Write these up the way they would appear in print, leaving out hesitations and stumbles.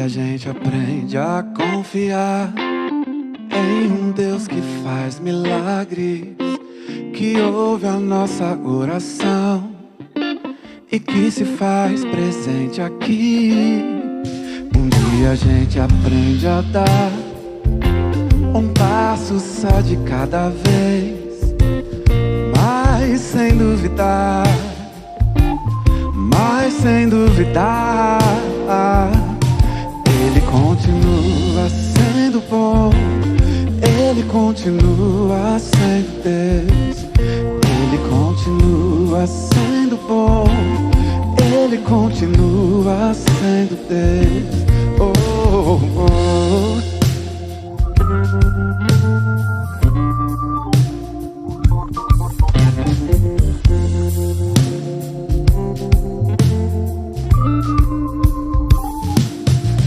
a gente aprende a confiar em um Deus que faz milagres, que ouve a nossa oração e que se faz presente aqui. Um dia a gente aprende a dar um passo só de cada vez, mas sem duvidar, mas sem duvidar, Ele continua sendo bom, Ele continua sendo Deus, Ele continua sendo bom, Ele continua sendo Deus. Oh, oh, oh.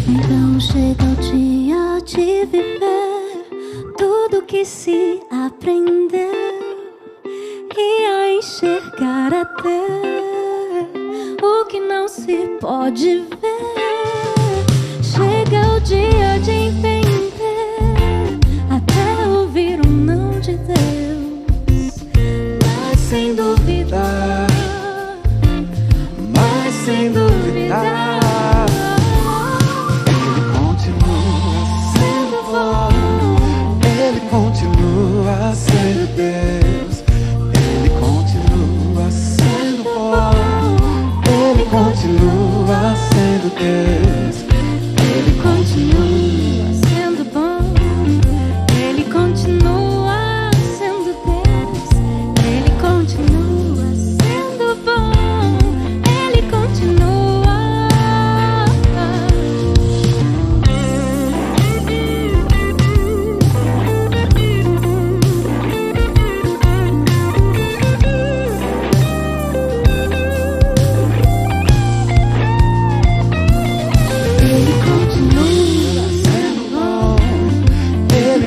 Então chega o dia de viver tudo que se aprendeu e a enxergar até o que não se pode ver. Chega o dia de entender até ouvir o não de Deus, mas sem duvidar, mas sem duvidar. Ele continua sendo Deus, Ele continua sendo bom, Ele continua sendo Deus, Ele continua sendo bom, Ele continua sendo Deus, Ele continua sendo bom, Ele continua.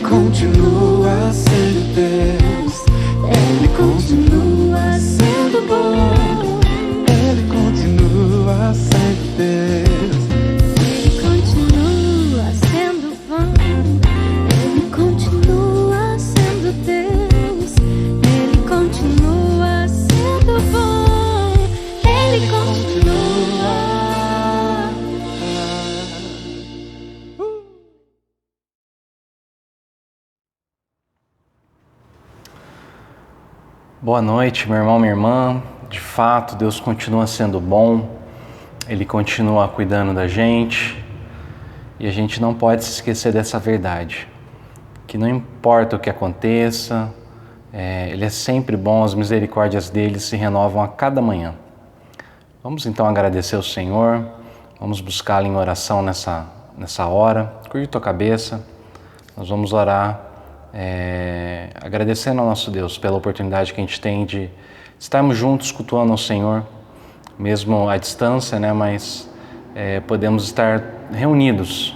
Continua sendo Deus, Ele continua sendo bom, Ele continua sendo Deus, Ele continua sendo bom, Ele continua sendo Deus, Ele continua sendo bom, Ele continua. Boa noite, meu irmão, minha irmã. De fato, Deus continua sendo bom, Ele continua cuidando da gente e a gente não pode se esquecer dessa verdade, que não importa o que aconteça, Ele é sempre bom, as misericórdias dele se renovam a cada manhã. Vamos então agradecer ao Senhor, vamos buscá-lo em oração nessa hora. Curva tua cabeça, nós vamos orar agradecendo ao nosso Deus pela oportunidade que a gente tem de estarmos juntos cultuando ao Senhor, mesmo à distância, né? Mas podemos estar reunidos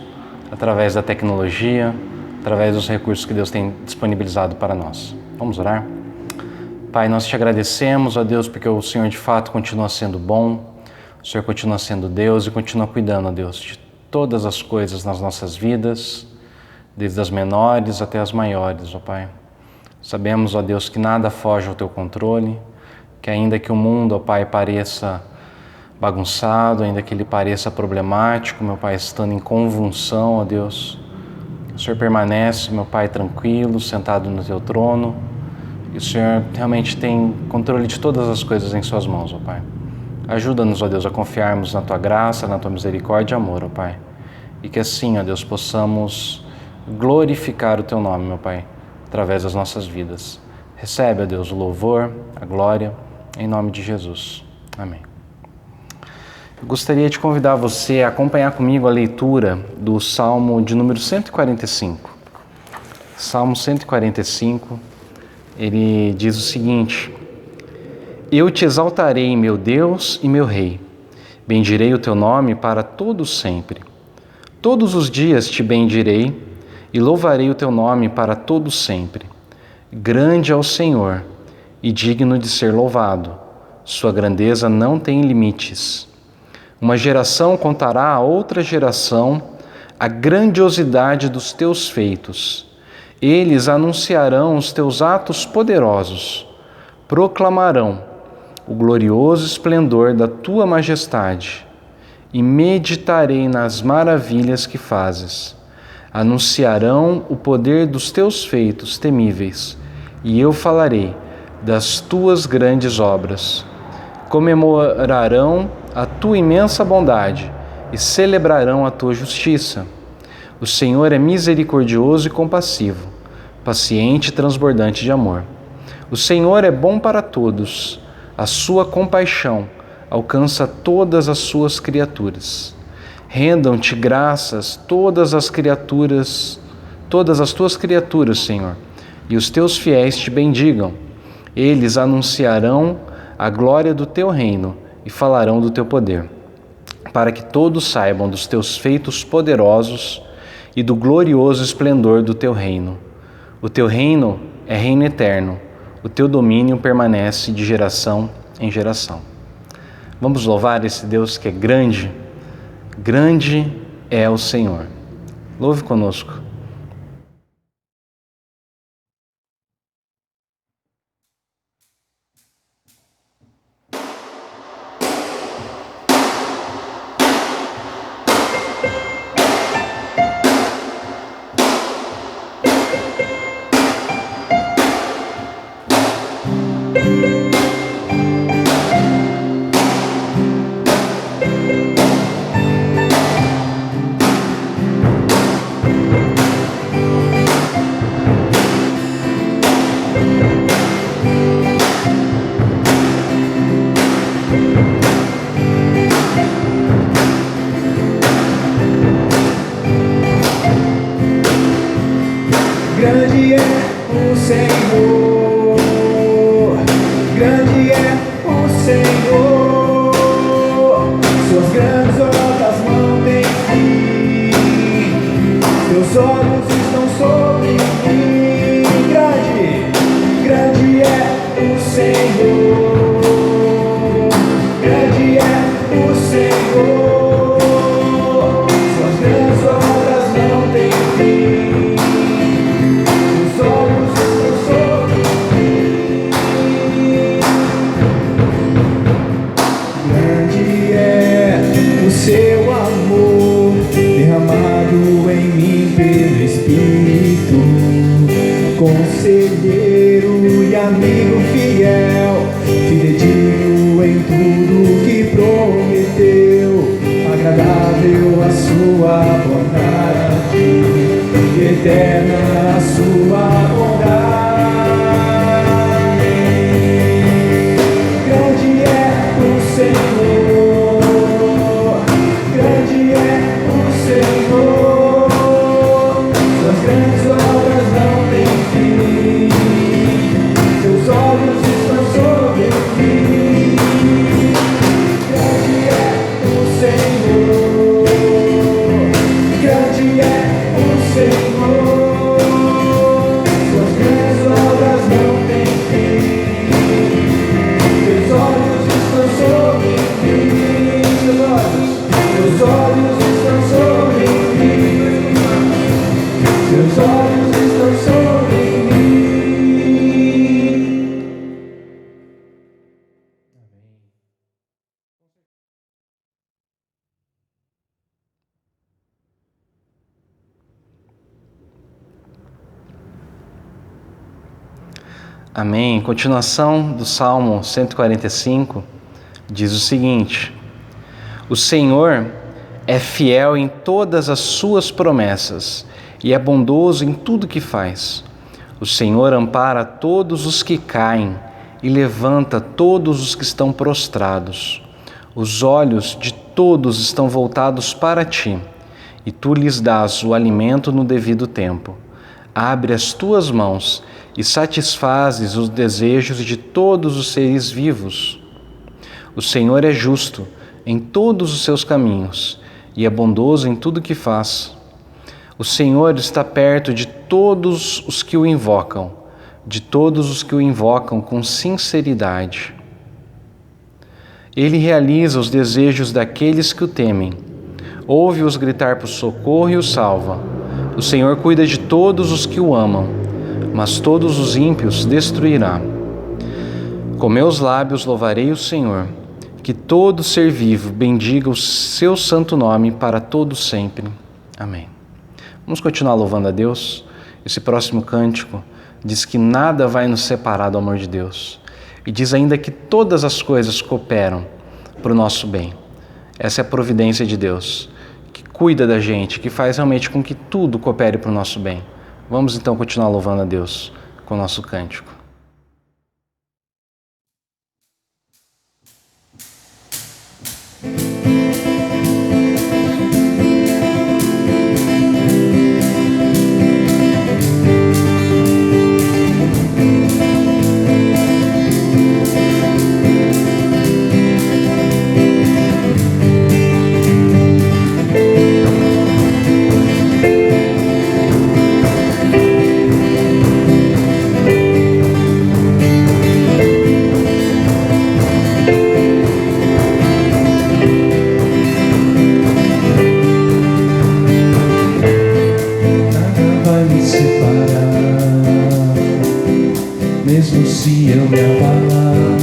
através da tecnologia, através dos recursos que Deus tem disponibilizado para nós. Vamos orar? Pai, nós te agradecemos, ó Deus, porque o Senhor de fato continua sendo bom, o Senhor continua sendo Deus e continua cuidando, ó Deus, de todas as coisas nas nossas vidas, desde as menores até as maiores, ó Pai. Sabemos, ó Deus, que nada foge ao Teu controle, que ainda que o mundo, ó Pai, pareça bagunçado, ainda que ele pareça problemático, meu Pai, estando em convulsão, ó Deus, o Senhor permanece, meu Pai, tranquilo, sentado no Teu trono, e o Senhor realmente tem controle de todas as coisas em Suas mãos, ó Pai. Ajuda-nos, ó Deus, a confiarmos na Tua graça, na Tua misericórdia e amor, ó Pai. E que assim, ó Deus, possamos glorificar o Teu nome, meu Pai, através das nossas vidas. Recebe, ó Deus, o louvor, a glória, em nome de Jesus. Amém. Eu gostaria de convidar você a acompanhar comigo a leitura do Salmo de número 145. Salmo 145, ele diz o seguinte: Eu te exaltarei, meu Deus e meu Rei, bendirei o Teu nome para todo sempre. Todos os dias te bendirei e louvarei o Teu nome para todo sempre. Grande é o Senhor e digno de ser louvado. Sua grandeza não tem limites. Uma geração contará a outra geração a grandiosidade dos Teus feitos. Eles anunciarão os Teus atos poderosos. Proclamarão o glorioso esplendor da Tua majestade. E meditarei nas maravilhas que fazes. Anunciarão o poder dos teus feitos temíveis, e eu falarei das tuas grandes obras. Comemorarão a tua imensa bondade e celebrarão a tua justiça. O Senhor é misericordioso e compassivo, paciente e transbordante de amor. O Senhor é bom para todos, a sua compaixão alcança todas as suas criaturas. Rendam-te graças todas as tuas criaturas, Senhor, e os teus fiéis te bendigam. Eles anunciarão a glória do teu reino e falarão do teu poder, para que todos saibam dos teus feitos poderosos e do glorioso esplendor do teu reino. O teu reino é reino eterno, o teu domínio permanece de geração em geração. Vamos louvar esse Deus que é grande. Grande é o Senhor. Louve conosco. Grande é o Senhor, grande é o Senhor, suas grandes obras não têm fim, seus olhos estão sobre mim. Grande é o Senhor, grande é o Senhor, suas grandes obras não têm fim. Seu amor derramado em mim pelo Espírito, conselheiro e amigo fiel, fidedigno em tudo que prometeu, agradável a sua bondade, e eterna a sua bondade. Grande é o Senhor, Amém. Continuação do Salmo 145 diz o seguinte: o Senhor é fiel em todas as suas promessas e é bondoso em tudo que faz. O Senhor ampara todos os que caem e levanta todos os que estão prostrados. Os olhos de todos estão voltados para ti, e tu lhes dás o alimento no devido tempo. Abre as tuas mãos e satisfazes os desejos de todos os seres vivos. O Senhor é justo em todos os seus caminhos e é bondoso em tudo que faz. O Senhor está perto de todos os que o invocam, com sinceridade. Ele realiza os desejos daqueles que o temem, ouve-os gritar por socorro e os salva. O Senhor cuida de todos os que o amam, mas todos os ímpios destruirá. Com meus lábios louvarei o Senhor, que todo ser vivo bendiga o seu santo nome para todo sempre. Amém. Vamos continuar louvando a Deus. Esse próximo cântico diz que nada vai nos separar do amor de Deus. E diz ainda que todas as coisas cooperam para o nosso bem. Essa é a providência de Deus, que cuida da gente, que faz realmente com que tudo coopere para o nosso bem. Vamos então continuar louvando a Deus com o nosso cântico. Mesmo se eu me abalar,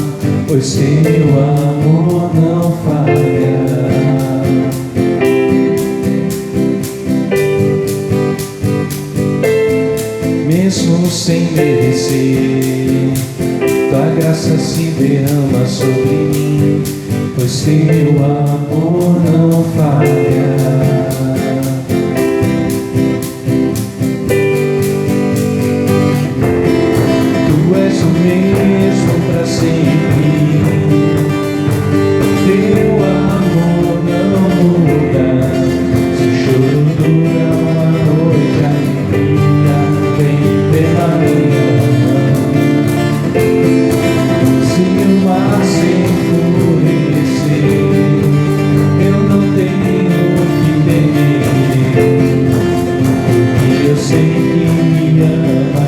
pois teu amor não falha. Mesmo sem merecer, tua graça se derrama sobre mim, pois teu amor não falha. Mesmo para sempre, teu amor não muda. Se o choro dura uma noite, a alegria vem pela manhã. Se o mar se enfurecer, eu não tenho o que temer, porque eu sei que me ama.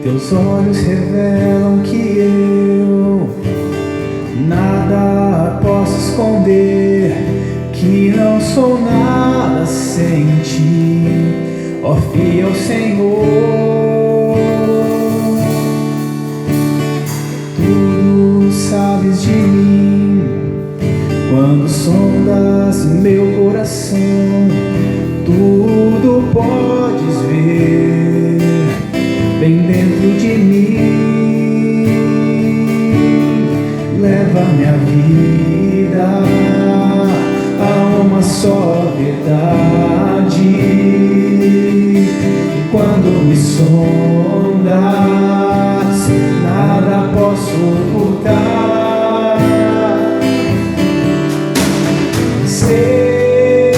Teus olhos revelam que eu nada posso esconder, que não sou nada sem ti, ó fiel Senhor. Tu sabes de mim quando sondas meu coração, tudo podes ver bem dentro de mim. Leva minha vida a uma só verdade. Quando me sondas, nada posso ocultar. Sei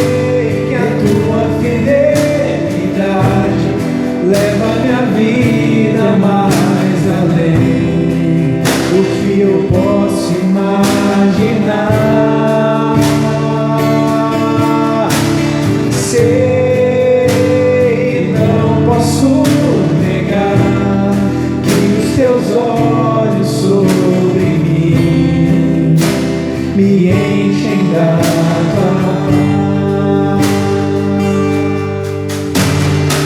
que a tua fidelidade leva minha vida mais além do que eu posso imaginar. Sei, não posso negar que os teus olhos sobre mim me enchem da tua paz.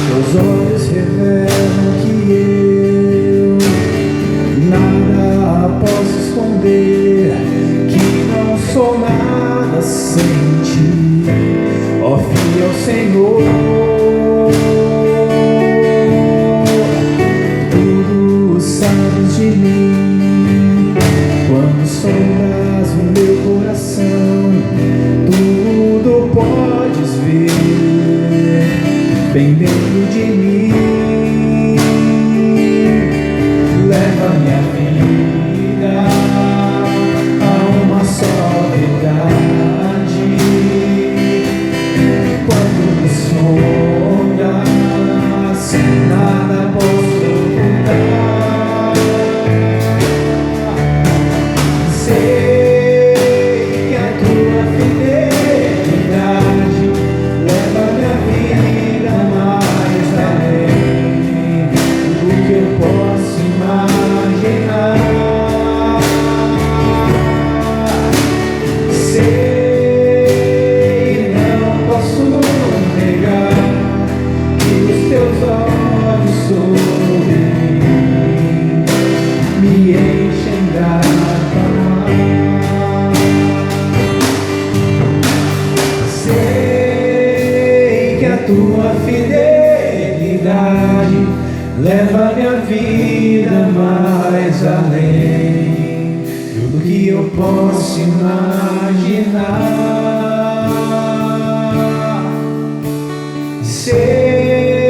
Teus olhos revelam que eu nada posso esconder, que não sou nada sem ti, ó fiel Senhor. Tudo sabes de mim quando sondas o meu coração, tudo podes ver bem dentro de mim. Leva minha vida a uma só verdade. Quando me sondas, nada posso ocultar. Sei que a tua fidelidade leva minha vida mais além do que eu posso imaginar. Sei, não posso negar que os teus olhos sobre mim me enchem da paz. Sei que a tua fidelidade leva minha vida mais além do que eu posso imaginar. Sei,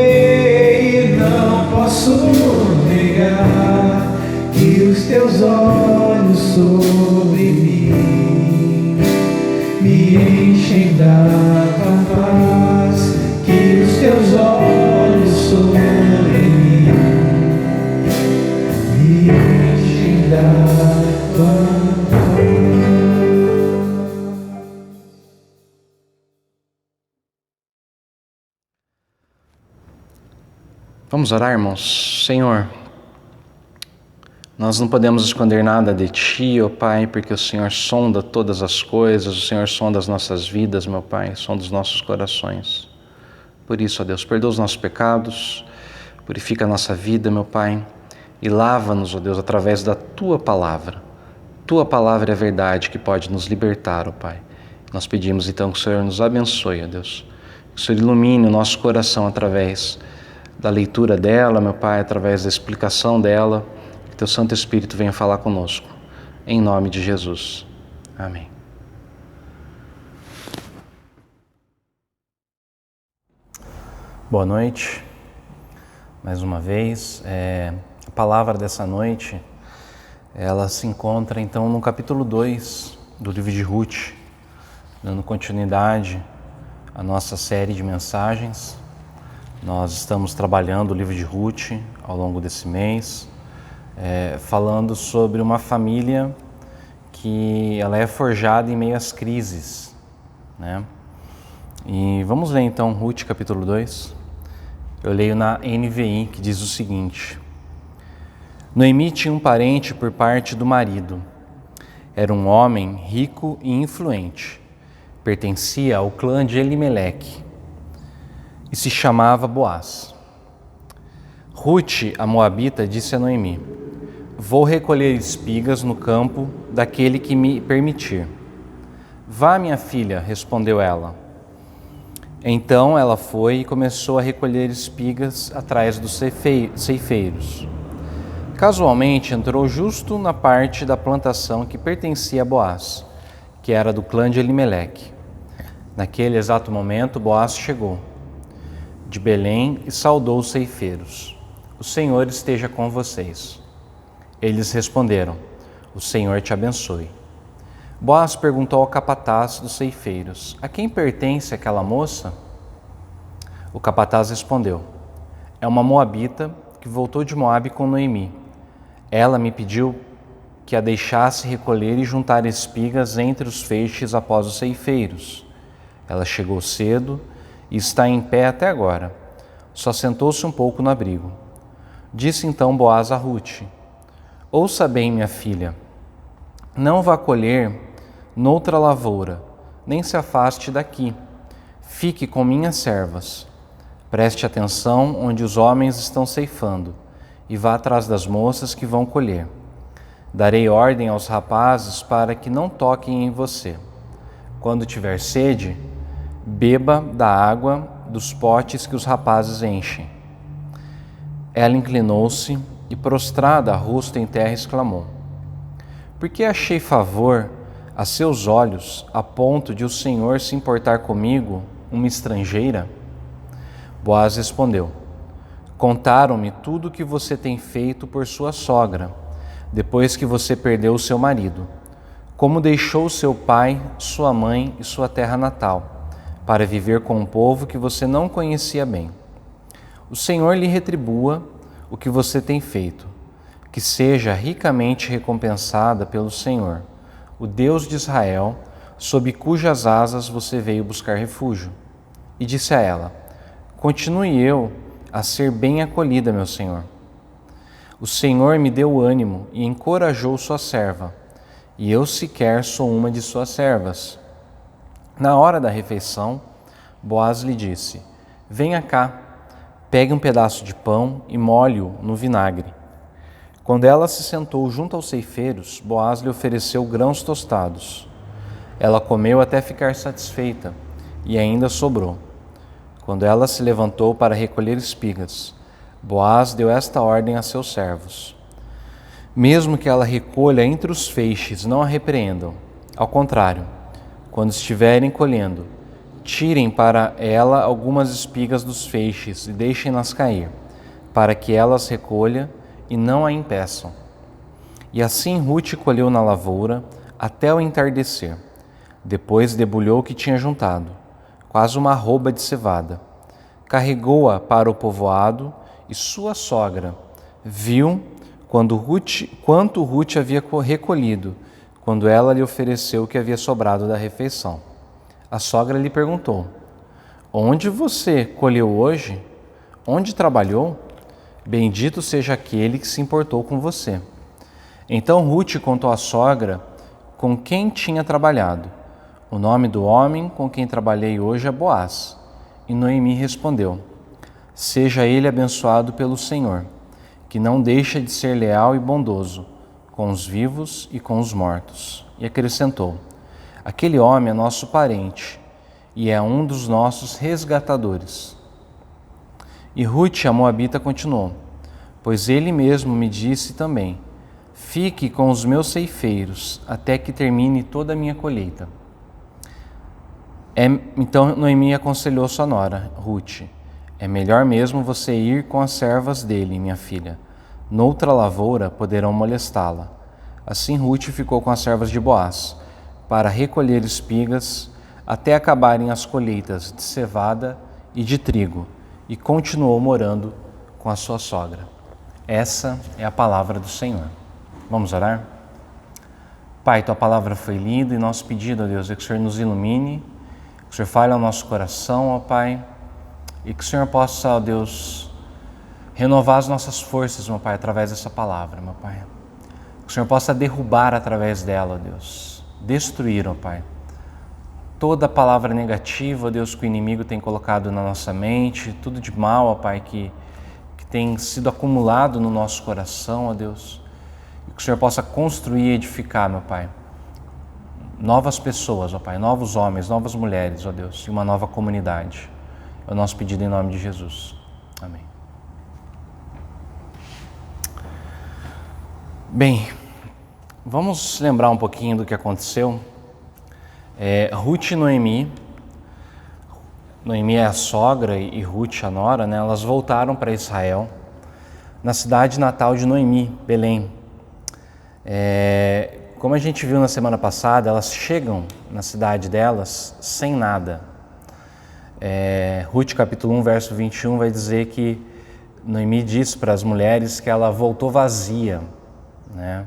não posso negar que os teus olhos sobre mim me enchem da tua paz, que os teus olhos sobre mim me enchem da tua paz. Vamos orar, irmãos. Senhor, nós não podemos esconder nada de Ti, ó Pai, porque o Senhor sonda todas as coisas, o Senhor sonda as nossas vidas, meu Pai, sonda os nossos corações. Por isso, ó Deus, perdoa os nossos pecados, purifica a nossa vida, meu Pai, e lava-nos, ó Deus, através da Tua Palavra. Tua Palavra é a verdade que pode nos libertar, ó Pai. Nós pedimos então que o Senhor nos abençoe, ó Deus, que o Senhor ilumine o nosso coração através da leitura dela, meu Pai, através da explicação dela, que Teu Santo Espírito venha falar conosco, em nome de Jesus. Amém. Boa noite, mais uma vez. A palavra dessa noite, ela se encontra então no capítulo 2 do livro de Ruth, dando continuidade à nossa série de mensagens. Nós estamos trabalhando o livro de Ruth ao longo desse mês, falando sobre uma família que ela é forjada em meio às crises, né? E vamos ler então Ruth capítulo 2. Eu leio na NVI, que diz o seguinte: Noemi tinha um parente por parte do marido. Era um homem rico e influente. Pertencia ao clã de Elimeleque e se chamava Boaz. Ruth, a moabita, disse a Noemi: vou recolher espigas no campo daquele que me permitir. Vá, minha filha, respondeu ela. Então ela foi e começou a recolher espigas atrás dos ceifeiros. Casualmente entrou justo na parte da plantação que pertencia a Boaz, que era do clã de Elimeleque. Naquele exato momento, Boaz chegou de Belém e saudou os ceifeiros. O Senhor esteja com vocês. Eles responderam: o Senhor te abençoe. Boaz perguntou ao capataz dos ceifeiros: a quem pertence aquela moça? O capataz respondeu: é uma moabita que voltou de Moabe com Noemi. Ela me pediu que a deixasse recolher e juntar espigas entre os feixes após os ceifeiros. Ela chegou cedo e está em pé até agora. Só sentou-se um pouco no abrigo. Disse então Boaz a Ruth: ouça bem, minha filha, não vá colher noutra lavoura, nem se afaste daqui. Fique com minhas servas. Preste atenção onde os homens estão ceifando e vá atrás das moças que vão colher. Darei ordem aos rapazes para que não toquem em você. Quando tiver sede, beba da água dos potes que os rapazes enchem. Ela inclinou-se e, prostrada, rosto em terra, exclamou: porque achei favor a seus olhos, a ponto de o Senhor se importar comigo, uma estrangeira? Boaz respondeu: contaram-me tudo o que você tem feito por sua sogra, depois que você perdeu o seu marido, como deixou seu pai, sua mãe e sua terra natal, para viver com um povo que você não conhecia bem. O Senhor lhe retribua o que você tem feito, que seja ricamente recompensada pelo Senhor, o Deus de Israel, sob cujas asas você veio buscar refúgio. E disse a ela: continue eu a ser bem acolhida, meu senhor. O Senhor me deu ânimo e encorajou sua serva, e eu sequer sou uma de suas servas. Na hora da refeição, Boaz lhe disse: venha cá, pegue um pedaço de pão e molhe-o no vinagre. Quando ela se sentou junto aos ceifeiros, Boaz lhe ofereceu grãos tostados. Ela comeu até ficar satisfeita, e ainda sobrou. Quando ela se levantou para recolher espigas, Boaz deu esta ordem a seus servos: mesmo que ela recolha entre os feixes, não a repreendam. Ao contrário, quando estiverem colhendo, tirem para ela algumas espigas dos feixes e deixem-nas cair, para que ela as recolha e não a impeçam. E assim Ruth colheu na lavoura até o entardecer. Depois debulhou o que tinha juntado, quase uma arroba de cevada. Carregou-a para o povoado e sua sogra viu quanto Ruth havia recolhido, quando ela lhe ofereceu o que havia sobrado da refeição. A sogra lhe perguntou: onde você colheu hoje? Onde trabalhou? Bendito seja aquele que se importou com você. Então Ruth contou à sogra com quem tinha trabalhado. O nome do homem com quem trabalhei hoje é Boaz. E Noemi respondeu: seja ele abençoado pelo Senhor, que não deixa de ser leal e bondoso com os vivos e com os mortos. E acrescentou: aquele homem é nosso parente e é um dos nossos resgatadores. E Ruth, a moabita, continuou: pois ele mesmo me disse também: fique com os meus ceifeiros até que termine toda a minha colheita. Então Noemi aconselhou sua nora, Ruth: é melhor mesmo você ir com as servas dele, minha filha. Noutra lavoura poderão molestá-la. Assim Ruth ficou com as servas de Boaz, para recolher espigas até acabarem as colheitas de cevada e de trigo, e continuou morando com a sua sogra. Essa é a palavra do Senhor. Vamos orar? Pai, tua palavra foi lida e nosso pedido, ó Deus, é que o Senhor nos ilumine, que o Senhor fale ao nosso coração, ó Pai, e que o Senhor possa, ó Deus, renovar as nossas forças, meu Pai, através dessa palavra, meu Pai. Que o Senhor possa derrubar através dela, Deus. Destruir, meu Pai. Toda palavra negativa, Deus, que o inimigo tem colocado na nossa mente, tudo de mal, ó Pai, que tem sido acumulado no nosso coração, ó Deus. E que o Senhor possa construir e edificar, meu Pai, novas pessoas, ó Pai, novos homens, novas mulheres, ó Deus, e uma nova comunidade. É o nosso pedido em nome de Jesus. Amém. Bem, vamos lembrar um pouquinho do que aconteceu. Ruth e Noemi é a sogra e Ruth a nora, né? Elas voltaram para Israel, na cidade natal de Noemi, Belém. Como a gente viu na semana passada, elas chegam na cidade delas sem nada. Ruth capítulo 1, verso 21 vai dizer que Noemi diz para as mulheres que ela voltou vazia, né?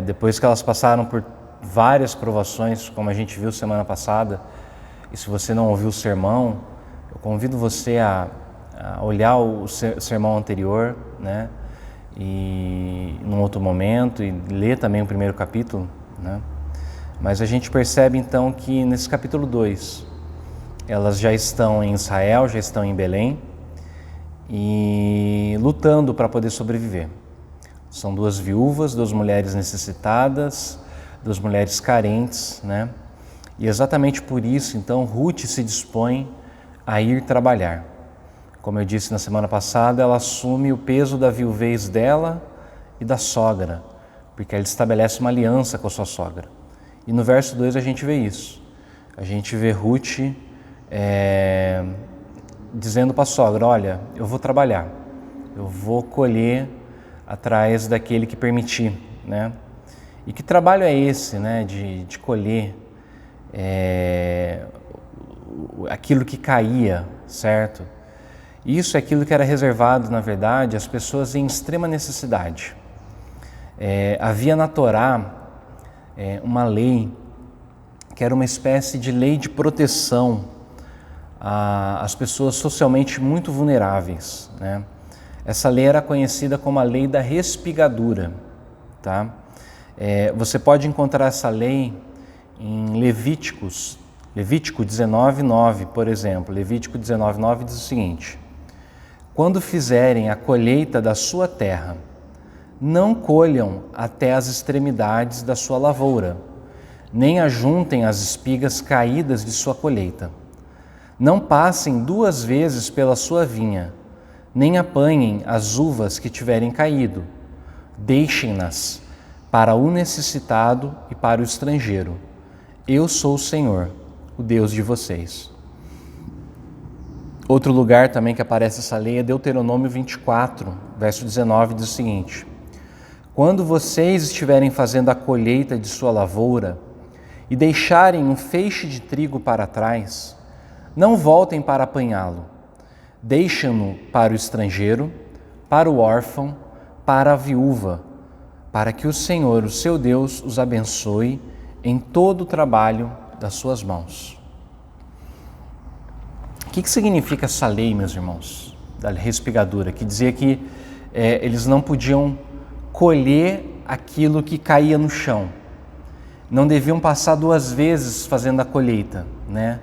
Depois que elas passaram por várias provações, como a gente viu semana passada, e se você não ouviu o sermão, eu convido você a olhar o sermão anterior, né? E num outro momento, e ler também o primeiro capítulo, né? Mas a gente percebe então que nesse capítulo 2, elas já estão em Israel, já estão em Belém, e lutando para poder sobreviver. São duas viúvas, duas mulheres necessitadas, duas mulheres carentes, né? E exatamente por isso, então, Ruth se dispõe a ir trabalhar. Como eu disse na semana passada, ela assume o peso da viuvez dela e da sogra, porque ela estabelece uma aliança com a sua sogra. E no verso 2 a gente vê isso. A gente vê Ruth dizendo para a sogra, olha, eu vou trabalhar, eu vou colher atrás daquele que permitir, né? E que trabalho é esse, né, de colher aquilo que caía, certo? Isso é aquilo que era reservado, na verdade, às pessoas em extrema necessidade. Havia na Torá uma lei que era uma espécie de lei de proteção às pessoas socialmente muito vulneráveis, né? Essa lei era conhecida como a lei da respigadura, tá? Você pode encontrar essa lei em Levítico 19:9, por exemplo. Levítico 19:9 diz o seguinte: quando fizerem a colheita da sua terra, não colham até as extremidades da sua lavoura, nem ajuntem as espigas caídas de sua colheita. Não passem 2 vezes pela sua vinha, nem apanhem as uvas que tiverem caído. Deixem-nas para o necessitado e para o estrangeiro. Eu sou o Senhor, o Deus de vocês. Outro lugar também que aparece essa lei é Deuteronômio 24, verso 19, diz o seguinte: quando vocês estiverem fazendo a colheita de sua lavoura e deixarem um feixe de trigo para trás, não voltem para apanhá-lo. Deixem-no para o estrangeiro, para o órfão, para a viúva, para que o Senhor, o seu Deus, os abençoe em todo o trabalho das suas mãos. O que significa essa lei, meus irmãos, da respigadura, que dizia que eles não podiam colher aquilo que caía no chão, não deviam passar 2 vezes fazendo a colheita, né,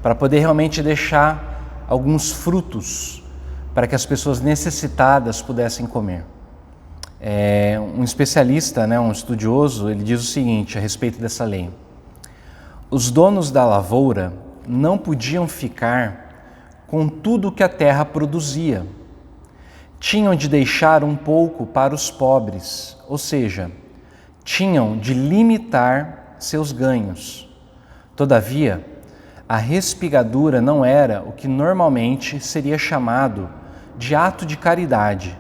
para poder realmente deixar alguns frutos para que as pessoas necessitadas pudessem comer. Um especialista, né, um estudioso, ele diz o seguinte a respeito dessa lei: os donos da lavoura não podiam ficar com tudo que a terra produzia. Tinham de deixar um pouco para os pobres, ou seja, tinham de limitar seus ganhos. Todavia, a respigadura não era o que normalmente seria chamado de ato de caridade.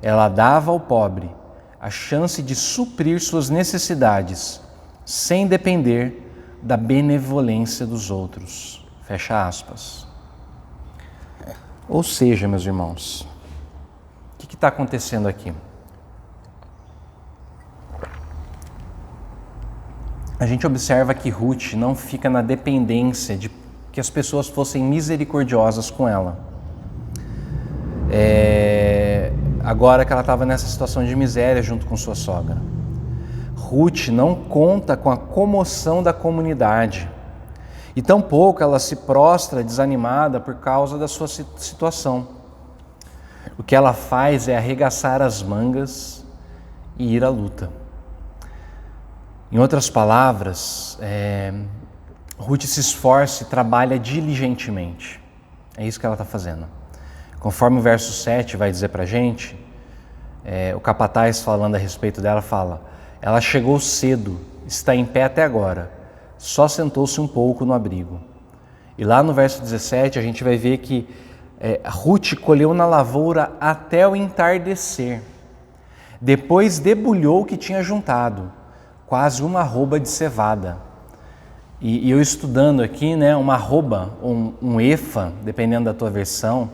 Ela dava ao pobre a chance de suprir suas necessidades, sem depender da benevolência dos outros. Fecha aspas. Ou seja, meus irmãos, o que está acontecendo aqui? A gente observa que Ruth não fica na dependência de que as pessoas fossem misericordiosas com ela. agora que ela estava nessa situação de miséria junto com sua sogra. Ruth não conta com a comoção da comunidade e tampouco ela se prostra desanimada por causa da sua situação. O que ela faz é arregaçar as mangas e ir à luta. Em outras palavras, Ruth se esforça e trabalha diligentemente. É isso que ela está fazendo. Conforme o verso 7 vai dizer para a gente, o capataz falando a respeito dela fala: ela chegou cedo, está em pé até agora, só sentou-se um pouco no abrigo. E lá no verso 17 a gente vai ver que Ruth colheu na lavoura até o entardecer. Depois debulhou o que tinha juntado, quase uma arroba de cevada. E eu estudando aqui, né, uma arroba, um efa, dependendo da tua versão,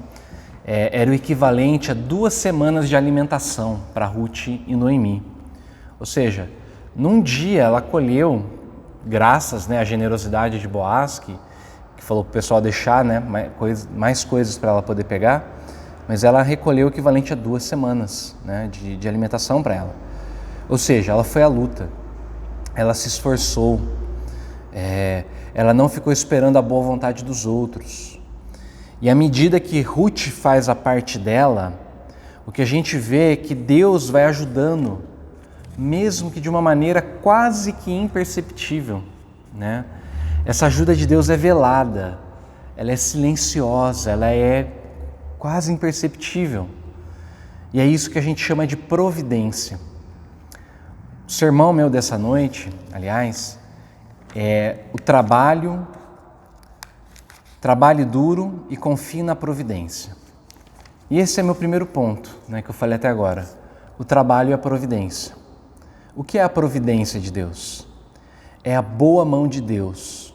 era o equivalente a 2 semanas de alimentação para Ruth e Noemi. Ou seja, num dia ela colheu, graças, né, à generosidade de Boaz, que falou para o pessoal deixar, né, mais coisas para ela poder pegar, mas ela recolheu o equivalente a 2 semanas, né, de alimentação para ela. Ou seja, ela foi à luta, ela se esforçou, ela não ficou esperando a boa vontade dos outros. E à medida que Ruth faz a parte dela, o que a gente vê é que Deus vai ajudando, mesmo que de uma maneira quase que imperceptível, né? Essa ajuda de Deus é velada, ela é silenciosa, ela é quase imperceptível. E é isso que a gente chama de providência. O sermão meu dessa noite, aliás, é o trabalho duro e confie na providência. E esse é meu primeiro ponto, né, que eu falei até agora. O trabalho e a providência. O que é a providência de Deus? É a boa mão de Deus,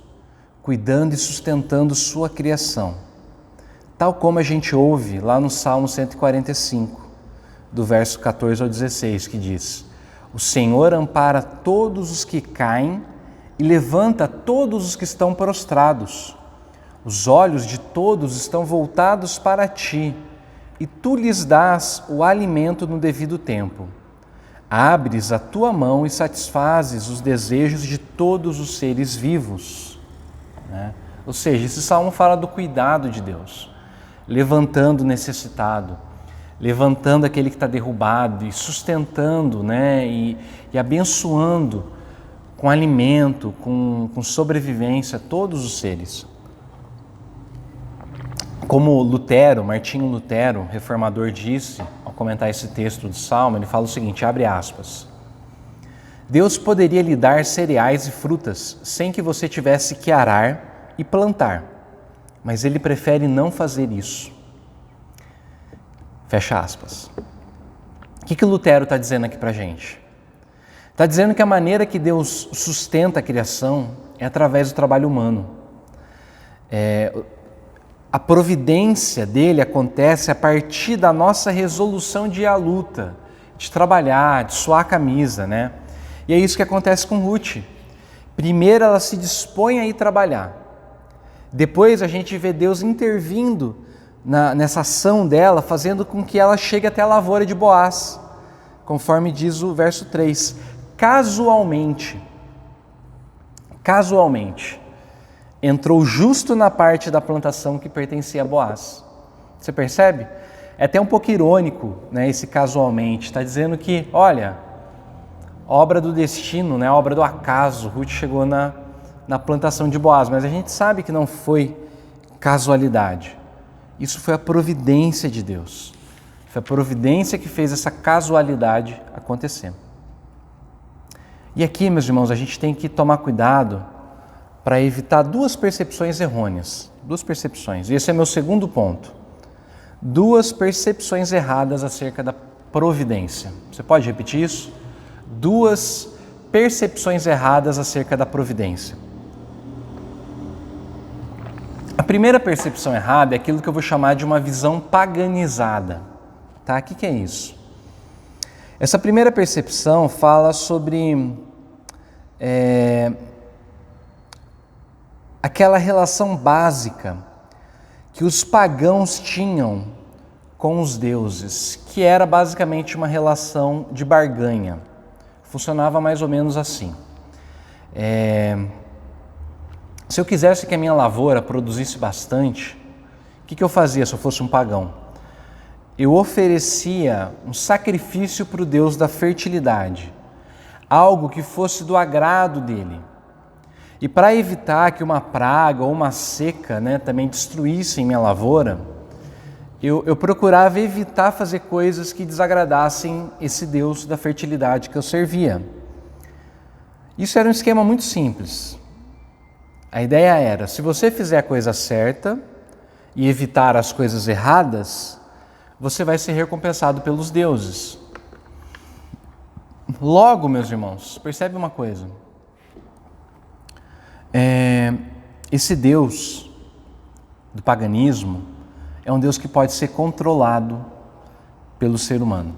cuidando e sustentando sua criação. Tal como a gente ouve lá no Salmo 145, do verso 14 ao 16, que diz: o Senhor ampara todos os que caem e levanta todos os que estão prostrados. Os olhos de todos estão voltados para ti, e tu lhes dás o alimento no devido tempo. Abres a tua mão e satisfazes os desejos de todos os seres vivos. Né? Ou seja, esse salmo fala do cuidado de Deus, levantando o necessitado, levantando aquele que está derrubado e sustentando, né? e abençoando com alimento, com sobrevivência todos os seres. Como Lutero, Martinho Lutero, reformador, disse, ao comentar esse texto do Salmo, ele fala o seguinte, abre aspas: Deus poderia lhe dar cereais e frutas sem que você tivesse que arar e plantar, mas Ele prefere não fazer isso. Fecha aspas. O que Lutero está dizendo aqui para a gente? Está dizendo que a maneira que Deus sustenta a criação é através do trabalho humano. A providência dele acontece a partir da nossa resolução de ir à luta, de trabalhar, de suar a camisa, né? E é isso que acontece com Ruth. Primeiro ela se dispõe a ir trabalhar. Depois a gente vê Deus intervindo nessa ação dela, fazendo com que ela chegue até a lavoura de Boaz, conforme diz o verso 3. Casualmente, entrou justo na parte da plantação que pertencia a Boaz. Você percebe? É até um pouco irônico, né, esse casualmente. Está dizendo que, olha, obra do destino, né, obra do acaso, Ruth chegou na plantação de Boaz, mas a gente sabe que não foi casualidade. Isso foi a providência de Deus. Foi a providência que fez essa casualidade acontecer. E aqui, meus irmãos, a gente tem que tomar cuidado para evitar 2 percepções errôneas. 2 percepções. E esse é meu segundo ponto. 2 percepções erradas acerca da providência. Você pode repetir isso? 2 percepções erradas acerca da providência. A primeira percepção errada é aquilo que eu vou chamar de uma visão paganizada. Tá? O que é isso? Essa primeira percepção fala sobre aquela relação básica que os pagãos tinham com os deuses, que era basicamente uma relação de barganha. Funcionava mais ou menos assim. Se eu quisesse que a minha lavoura produzisse bastante, o que eu fazia se eu fosse um pagão? Eu oferecia um sacrifício para o Deus da fertilidade, algo que fosse do agrado dele. E para evitar que uma praga ou uma seca, também destruíssem minha lavoura, eu procurava evitar fazer coisas que desagradassem esse Deus da fertilidade que eu servia. Isso era um esquema muito simples. A ideia era, se você fizer a coisa certa e evitar as coisas erradas, você vai ser recompensado pelos deuses. Logo, meus irmãos, percebe uma coisa. Esse Deus do paganismo é um Deus que pode ser controlado pelo ser humano.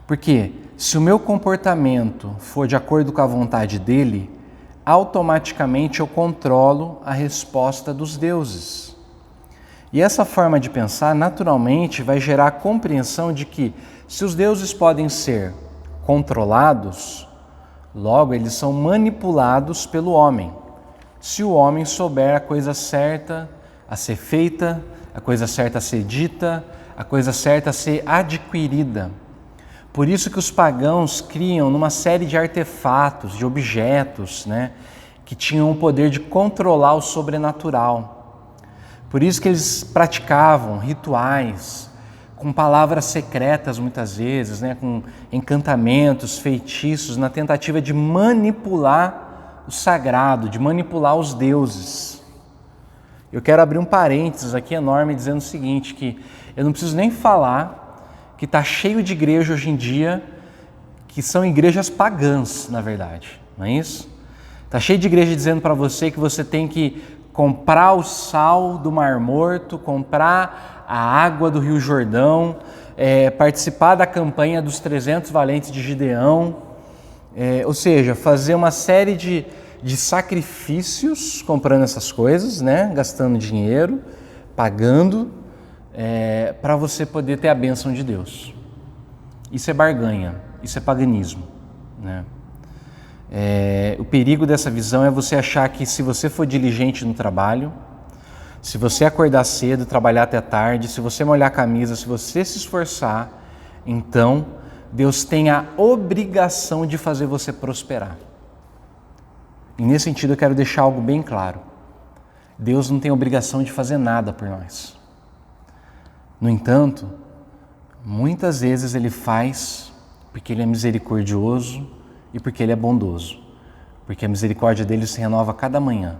Porque se o meu comportamento for de acordo com a vontade dele, automaticamente eu controlo a resposta dos deuses. E essa forma de pensar naturalmente vai gerar a compreensão de que se os deuses podem ser controlados, logo eles são manipulados pelo homem. Se o homem souber a coisa certa a ser feita, a coisa certa a ser dita, a coisa certa a ser adquirida. Por isso que os pagãos criam numa série de artefatos, de objetos, que tinham o poder de controlar o sobrenatural. Por isso que eles praticavam rituais, com palavras secretas muitas vezes, com encantamentos, feitiços, na tentativa de manipular o sagrado, de manipular os deuses. Eu quero abrir um parênteses aqui enorme dizendo o seguinte, que eu não preciso nem falar que está cheio de igreja hoje em dia, que são igrejas pagãs, na verdade, não é isso? Está cheio de igreja dizendo para você que você tem que comprar o sal do Mar Morto, comprar a água do Rio Jordão, participar da campanha dos 300 valentes de Gideão, ou seja, fazer uma série de sacrifícios comprando essas coisas, gastando dinheiro, pagando, para você poder ter a bênção de Deus. Isso é barganha, isso é paganismo. O perigo dessa visão é você achar que se você for diligente no trabalho, se você acordar cedo, trabalhar até tarde, se você molhar a camisa, se você se esforçar, então Deus tem a obrigação de fazer você prosperar. E nesse sentido eu quero deixar algo bem claro. Deus não tem obrigação de fazer nada por nós. No entanto, muitas vezes Ele faz porque Ele é misericordioso e porque Ele é bondoso. Porque a misericórdia dele se renova cada manhã.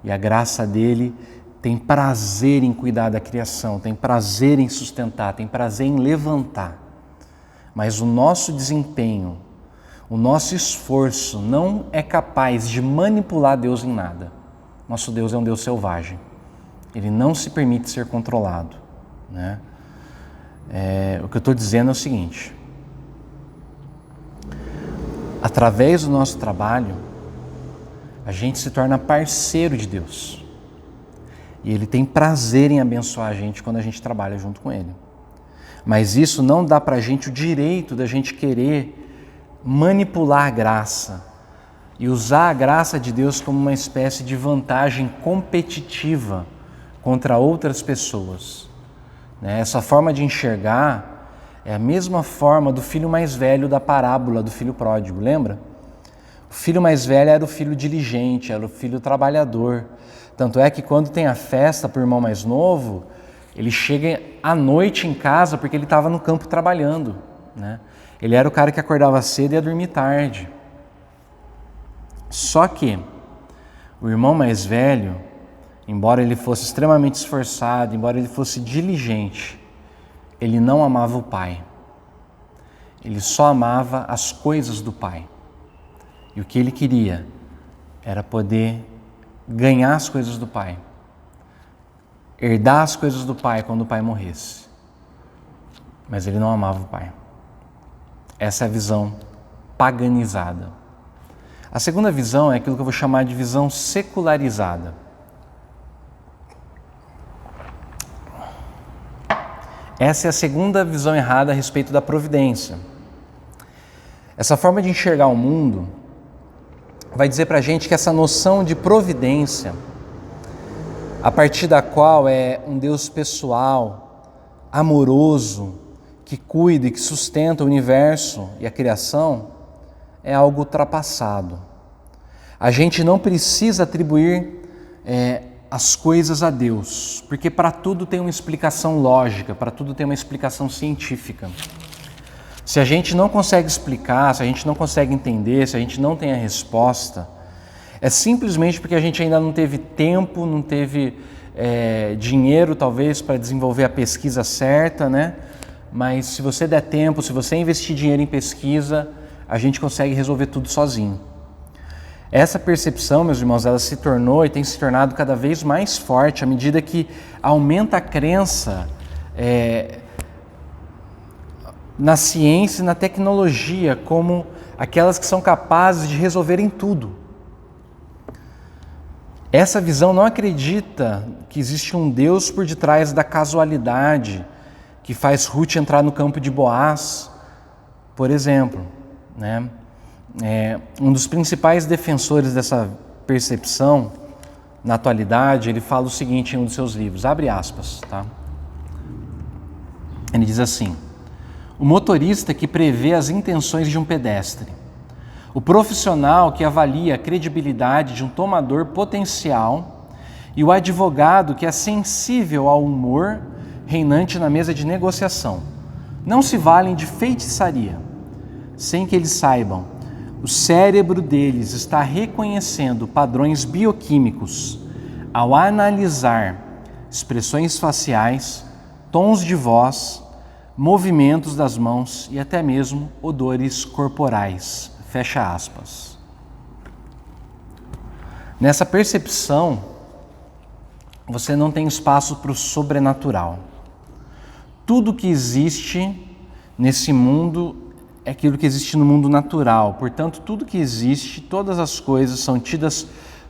E a graça dele tem prazer em cuidar da criação, tem prazer em sustentar, tem prazer em levantar. Mas o nosso desempenho, o nosso esforço não é capaz de manipular Deus em nada. Nosso Deus é um Deus selvagem. Ele não se permite ser controlado. O que eu estou dizendo é o seguinte: através do nosso trabalho, a gente se torna parceiro de Deus. E Ele tem prazer em abençoar a gente quando a gente trabalha junto com Ele. Mas isso não dá para a gente o direito da gente querer manipular a graça e usar a graça de Deus como uma espécie de vantagem competitiva contra outras pessoas. Essa forma de enxergar é a mesma forma do filho mais velho da parábola do filho pródigo, lembra? O filho mais velho era o filho diligente, era o filho trabalhador. Tanto é que quando tem a festa para o irmão mais novo, ele chega à noite em casa porque ele estava no campo trabalhando. Ele era o cara que acordava cedo e ia dormir tarde. Só que o irmão mais velho, embora ele fosse extremamente esforçado, embora ele fosse diligente, ele não amava o pai. Ele só amava as coisas do pai. E o que ele queria era poder ganhar as coisas do pai, herdar as coisas do pai quando o pai morresse. Mas ele não amava o pai. Essa é a visão paganizada. A segunda visão é aquilo que eu vou chamar de visão secularizada. Essa é a segunda visão errada a respeito da providência. Essa forma de enxergar o mundo vai dizer para a gente que essa noção de providência, a partir da qual é um Deus pessoal, amoroso, que cuida e que sustenta o universo e a criação, é algo ultrapassado. A gente não precisa atribuir as coisas a Deus, porque para tudo tem uma explicação lógica, para tudo tem uma explicação científica. Se a gente não consegue explicar, se a gente não consegue entender, se a gente não tem a resposta, é simplesmente porque a gente ainda não teve tempo, não teve dinheiro talvez para desenvolver a pesquisa certa, né? Mas se você der tempo, se você investir dinheiro em pesquisa, a gente consegue resolver tudo sozinho. Essa percepção, meus irmãos, ela se tornou e tem se tornado cada vez mais forte à medida que aumenta a crença na ciência e na tecnologia como aquelas que são capazes de resolverem tudo. Essa visão não acredita que existe um Deus por detrás da casualidade que faz Ruth entrar no campo de Boaz, por exemplo, né? Um dos principais defensores dessa percepção na atualidade, ele fala o seguinte em um dos seus livros, abre aspas, tá? Ele diz assim: o motorista que prevê as intenções de um pedestre, o profissional que avalia a credibilidade de um tomador potencial e o advogado que é sensível ao humor reinante na mesa de negociação, não se valem de feitiçaria, sem que eles saibam. O cérebro deles está reconhecendo padrões bioquímicos ao analisar expressões faciais, tons de voz, movimentos das mãos e até mesmo odores corporais. Fecha aspas. Nessa percepção, você não tem espaço para o sobrenatural. Tudo que existe nesse mundo é aquilo que existe no mundo natural. Portanto, tudo que existe, todas as coisas são tidas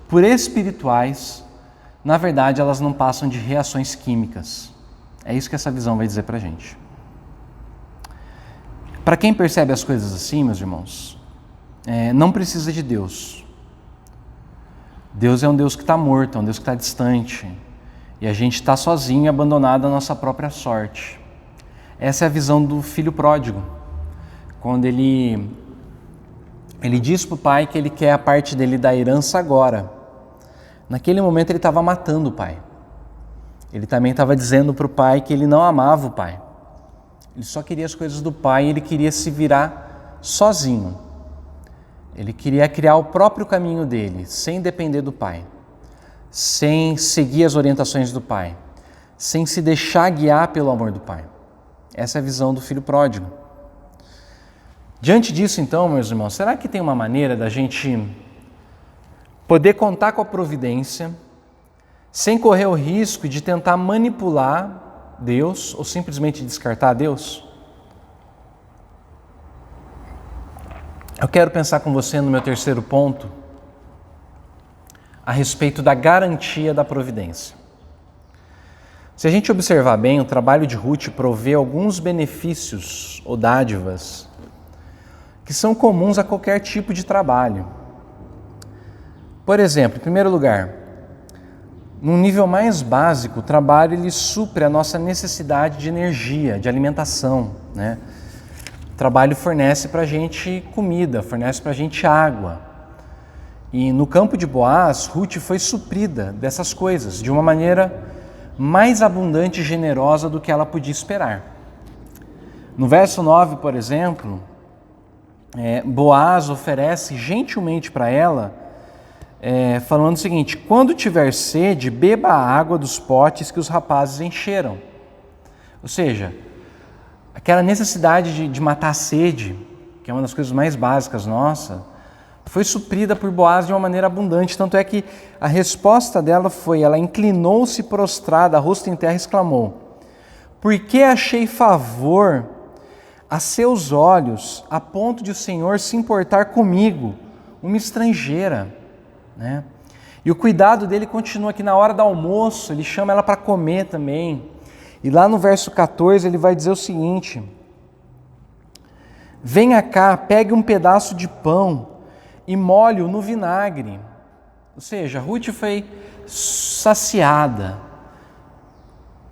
por espirituais. Na verdade, elas não passam de reações químicas. É isso que essa visão vai dizer para a gente. Para quem percebe as coisas assim, meus irmãos, não precisa de Deus. Deus é um Deus que está morto, é um Deus que está distante. E a gente está sozinho e abandonado à nossa própria sorte. Essa é a visão do filho pródigo. Quando ele diz para o pai que ele quer a parte dele da herança agora. Naquele momento ele estava matando o pai. Ele também estava dizendo para o pai que ele não amava o pai. Ele só queria as coisas do pai e ele queria se virar sozinho. Ele queria criar o próprio caminho dele, sem depender do pai, sem seguir as orientações do pai, sem se deixar guiar pelo amor do pai. Essa é a visão do filho pródigo. Diante disso, então, meus irmãos, será que tem uma maneira da gente poder contar com a providência sem correr o risco de tentar manipular Deus ou simplesmente descartar Deus? Eu quero pensar com você no meu terceiro ponto a respeito da garantia da providência. Se a gente observar bem, o trabalho de Ruth provê alguns benefícios ou dádivas que são comuns a qualquer tipo de trabalho. Por exemplo, em primeiro lugar, num nível mais básico, o trabalho ele supre a nossa necessidade de energia, de alimentação, né? O trabalho fornece para a gente comida, fornece para a gente água. E no campo de Boaz, Ruth foi suprida dessas coisas de uma maneira mais abundante e generosa do que ela podia esperar. No verso 9, por exemplo, Boaz oferece gentilmente para ela, falando o seguinte: quando tiver sede, beba a água dos potes que os rapazes encheram. Ou seja, aquela necessidade de matar a sede, que é uma das coisas mais básicas nossa, foi suprida por Boaz de uma maneira abundante. Tanto é que a resposta dela foi, ela inclinou-se prostrada, rosto em terra, e exclamou: por que achei favor a seus olhos, a ponto de o Senhor se importar comigo, uma estrangeira, né? E o cuidado dele continua aqui na hora do almoço, ele chama ela para comer também. E lá no verso 14 ele vai dizer o seguinte: venha cá, pegue um pedaço de pão e molhe-o no vinagre. Ou seja, Ruth foi saciada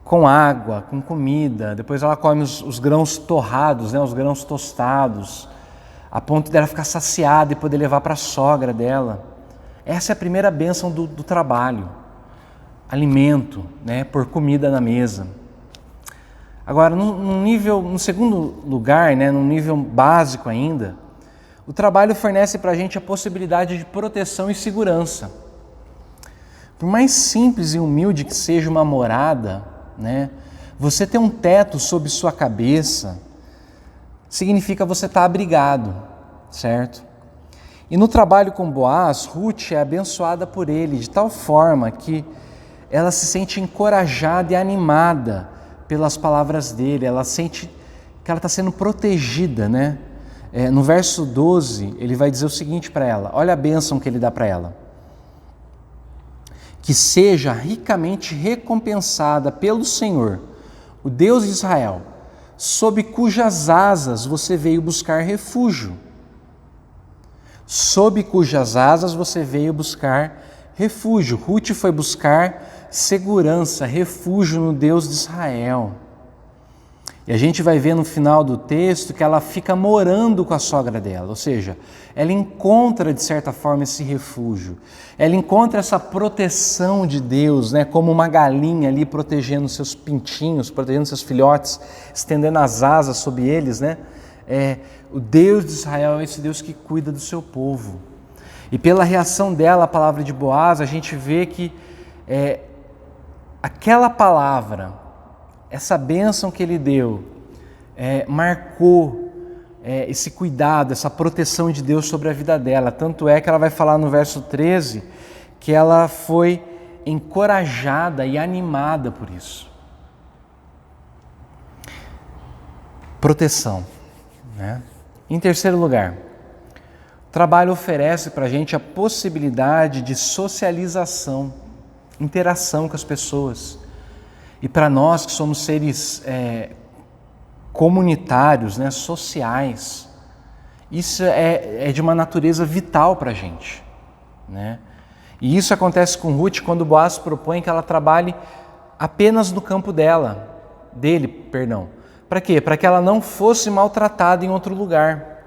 com água, com comida, depois ela come os grãos torrados, né, os grãos tostados, a ponto dela ficar saciada e poder levar para a sogra dela. Essa é a primeira bênção do trabalho, alimento, né, pôr comida na mesa. Agora, no segundo lugar, né, num nível básico ainda, o trabalho fornece para a gente a possibilidade de proteção e segurança. Por mais simples e humilde que seja uma morada, né, você ter um teto sobre sua cabeça significa você estar abrigado, certo? E no trabalho com Boaz, Ruth é abençoada por ele de tal forma que ela se sente encorajada e animada pelas palavras dele, ela sente que ela está sendo protegida, né? No verso 12, ele vai dizer o seguinte para ela, olha a bênção que ele dá para ela: que seja ricamente recompensada pelo Senhor, o Deus de Israel, sob cujas asas você veio buscar refúgio. Sob cujas asas você veio buscar refúgio. Ruth foi buscar segurança, refúgio no Deus de Israel. E a gente vai ver no final do texto que ela fica morando com a sogra dela, ou seja, ela encontra de certa forma esse refúgio, ela encontra essa proteção de Deus, né, como uma galinha ali protegendo seus pintinhos, protegendo seus filhotes, estendendo as asas sobre eles, né? O Deus de Israel é esse Deus que cuida do seu povo. E pela reação dela à palavra de Boaz, a gente vê que aquela palavra, essa bênção que ele deu, marcou esse cuidado, essa proteção de Deus sobre a vida dela. Tanto é que ela vai falar no verso 13 que ela foi encorajada e animada por isso. Proteção, né? Em terceiro lugar, o trabalho oferece para a gente a possibilidade de socialização, interação com as pessoas. E para nós que somos seres comunitários, né, sociais, isso é de uma natureza vital para a gente, né? E isso acontece com Ruth quando Boaz propõe que ela trabalhe apenas no campo dele. Para quê? Para que ela não fosse maltratada em outro lugar.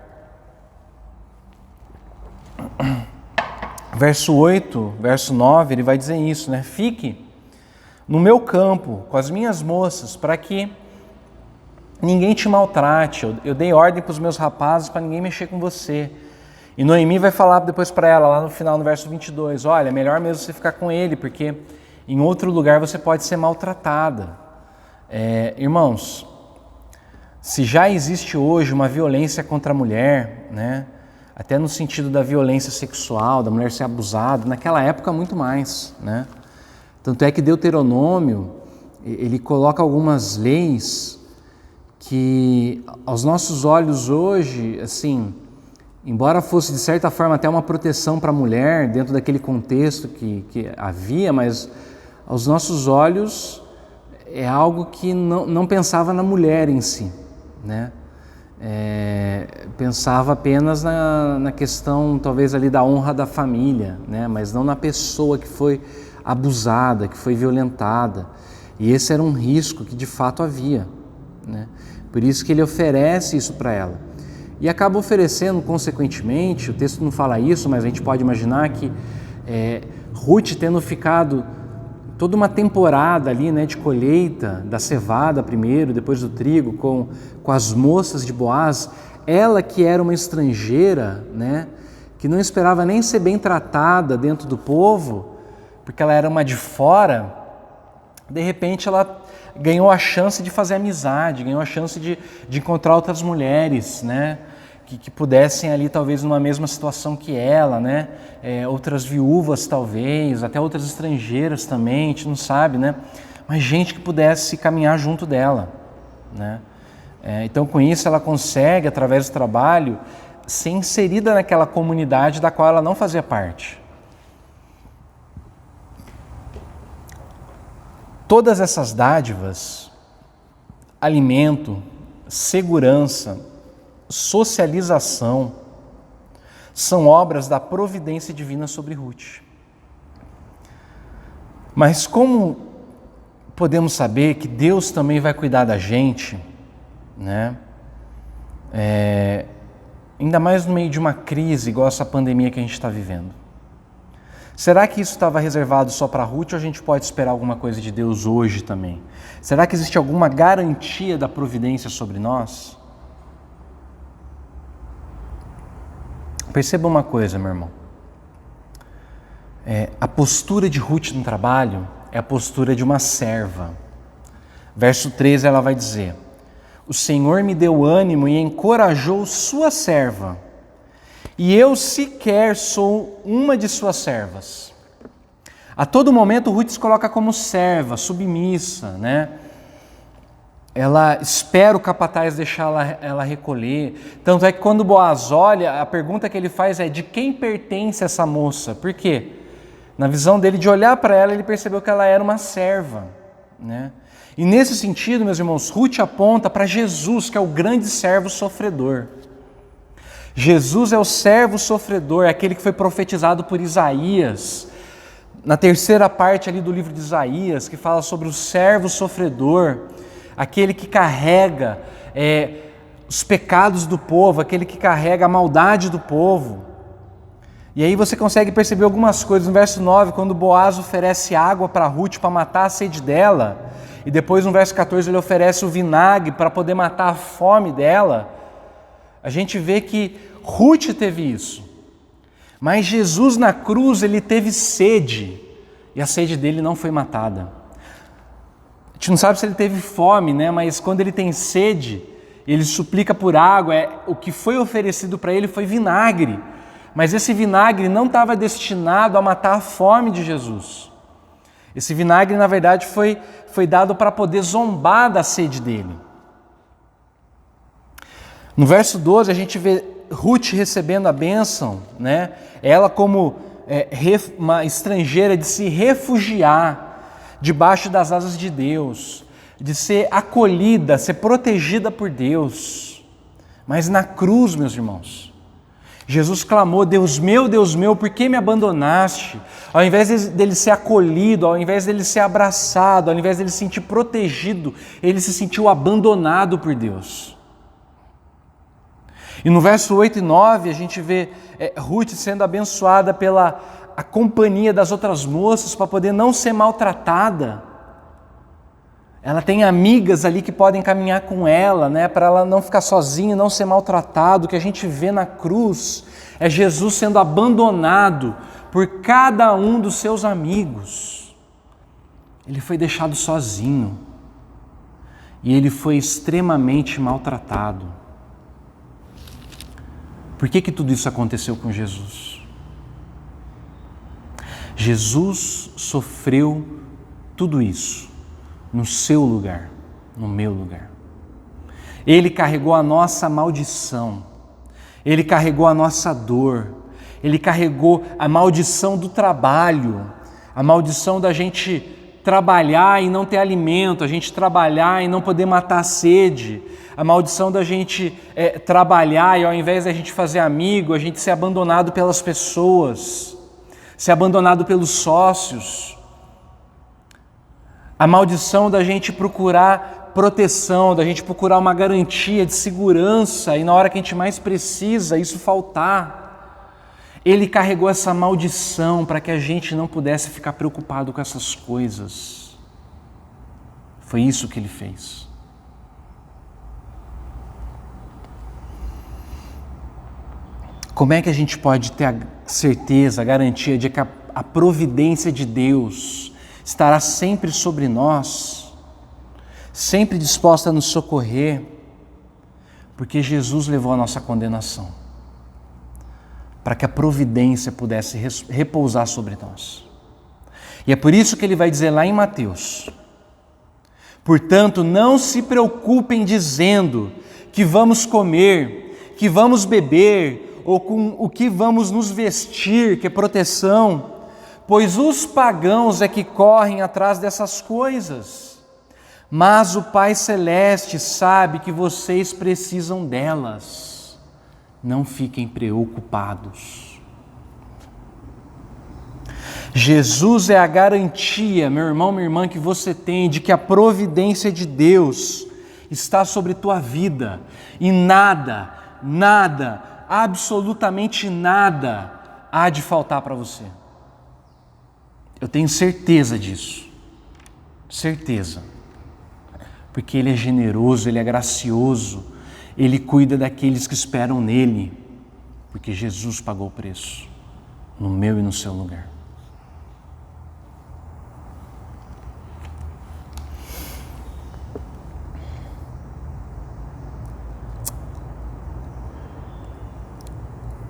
Verso 8, verso 9, ele vai dizer isso, né? Fique no meu campo, com as minhas moças, para que ninguém te maltrate. Eu dei ordem para os meus rapazes para ninguém mexer com você. E Noemi vai falar depois para ela, lá no final, no verso 22, olha, melhor mesmo você ficar com ele, porque em outro lugar você pode ser maltratada. Irmãos, se já existe hoje uma violência contra a mulher, né, até no sentido da violência sexual, da mulher ser abusada, naquela época muito mais, né? Tanto é que Deuteronômio, ele coloca algumas leis que aos nossos olhos hoje, assim, embora fosse de certa forma até uma proteção para a mulher dentro daquele contexto que havia, mas aos nossos olhos é algo que não pensava na mulher em si, né? Pensava apenas na questão talvez ali da honra da família, né? Mas não na pessoa que foi abusada, que foi violentada. E esse era um risco que de fato havia, né? Por isso que ele oferece isso para ela. E acaba oferecendo, consequentemente, o texto não fala isso, mas a gente pode imaginar que Ruth, tendo ficado toda uma temporada ali, né, de colheita da cevada primeiro, depois do trigo, com as moças de Boaz, ela que era uma estrangeira, né, que não esperava nem ser bem tratada dentro do povo, porque ela era uma de fora, de repente ela ganhou a chance de fazer amizade, ganhou a chance de encontrar outras mulheres, né, que pudessem ali talvez numa mesma situação que ela, né, outras viúvas talvez, até outras estrangeiras também, a gente não sabe, né, mas gente que pudesse caminhar junto dela, né. Então com isso ela consegue, através do trabalho, ser inserida naquela comunidade da qual ela não fazia parte. Todas essas dádivas alimento, segurança, socialização, são obras da providência divina sobre Ruth. Mas como podemos saber que Deus também vai cuidar da gente, né? Ainda mais no meio de uma crise igual essa pandemia que a gente está vivendo. Será que isso estava reservado só para Ruth ou a gente pode esperar alguma coisa de Deus hoje também? Será que existe alguma garantia da providência sobre nós? Perceba uma coisa, meu irmão. A postura de Ruth no trabalho é a postura de uma serva. Verso 13 ela vai dizer: o Senhor me deu ânimo e encorajou sua serva, e eu sequer sou uma de suas servas. A todo momento Ruth se coloca como serva, submissa, né? Ela espera o capataz deixar ela recolher. Tanto é que quando Boaz olha, a pergunta que ele faz é: de quem pertence essa moça? Por quê? Na visão dele, de olhar para ela, ele percebeu que ela era uma serva, né? E nesse sentido, meus irmãos, Ruth aponta para Jesus, que é o grande servo sofredor. Jesus é o servo sofredor, é aquele que foi profetizado por Isaías, na terceira parte ali do livro de Isaías, que fala sobre o servo sofredor, aquele que carrega os pecados do povo, aquele que carrega a maldade do povo. E aí você consegue perceber algumas coisas. No verso 9, quando Boaz oferece água para Ruth para matar a sede dela, e depois no verso 14 ele oferece o vinagre para poder matar a fome dela, a gente vê que Ruth teve isso. Mas Jesus na cruz, ele teve sede, e a sede dele não foi matada. A gente não sabe se ele teve fome, né? Mas quando ele tem sede, ele suplica por água, o que foi oferecido para ele foi vinagre. Mas esse vinagre não estava destinado a matar a fome de Jesus. Esse vinagre, na verdade, foi dado para poder zombar da sede dele. No verso 12, a gente vê Ruth recebendo a bênção, né? Ela como uma estrangeira, de se refugiar debaixo das asas de Deus, de ser acolhida, ser protegida por Deus. Mas na cruz, meus irmãos, Jesus clamou: Deus meu, por que me abandonaste? Ao invés dele ser acolhido, ao invés dele ser abraçado, ao invés dele se sentir protegido, ele se sentiu abandonado por Deus. E no verso 8 e 9 a gente vê Ruth sendo abençoada pela a companhia das outras moças para poder não ser maltratada. Ela tem amigas ali que podem caminhar com ela, né, para ela não ficar sozinha, não ser maltratada. O que a gente vê na cruz é Jesus sendo abandonado por cada um dos seus amigos. Ele foi deixado sozinho e ele foi extremamente maltratado. Por que tudo isso aconteceu com Jesus? Jesus sofreu tudo isso no seu lugar, no meu lugar. Ele carregou a nossa maldição, ele carregou a nossa dor, ele carregou a maldição do trabalho, a maldição da gente trabalhar e não ter alimento, a gente trabalhar e não poder matar a sede, a maldição da gente trabalhar e ao invés da gente fazer amigo, a gente ser abandonado pelas pessoas, ser abandonado pelos sócios. A maldição da gente procurar proteção, da gente procurar uma garantia de segurança e na hora que a gente mais precisa, isso faltar. Ele carregou essa maldição para que a gente não pudesse ficar preocupado com essas coisas. Foi isso que ele fez. Como é que a gente pode ter a certeza, a garantia de que a providência de Deus estará sempre sobre nós, sempre disposta a nos socorrer, porque Jesus levou a nossa condenação, para que a providência pudesse repousar sobre nós. E é por isso que ele vai dizer lá em Mateus: portanto, não se preocupem dizendo que vamos comer, que vamos beber, ou com o que vamos nos vestir, que é proteção, pois os pagãos é que correm atrás dessas coisas. Mas o Pai Celeste sabe que vocês precisam delas. Não fiquem preocupados. Jesus é a garantia, meu irmão, minha irmã, que você tem de que a providência de Deus está sobre tua vida e nada, absolutamente nada há de faltar para você. Eu tenho certeza disso, certeza, porque Ele é generoso, Ele é gracioso, Ele cuida daqueles que esperam nele, porque Jesus pagou o preço, no meu e no seu lugar.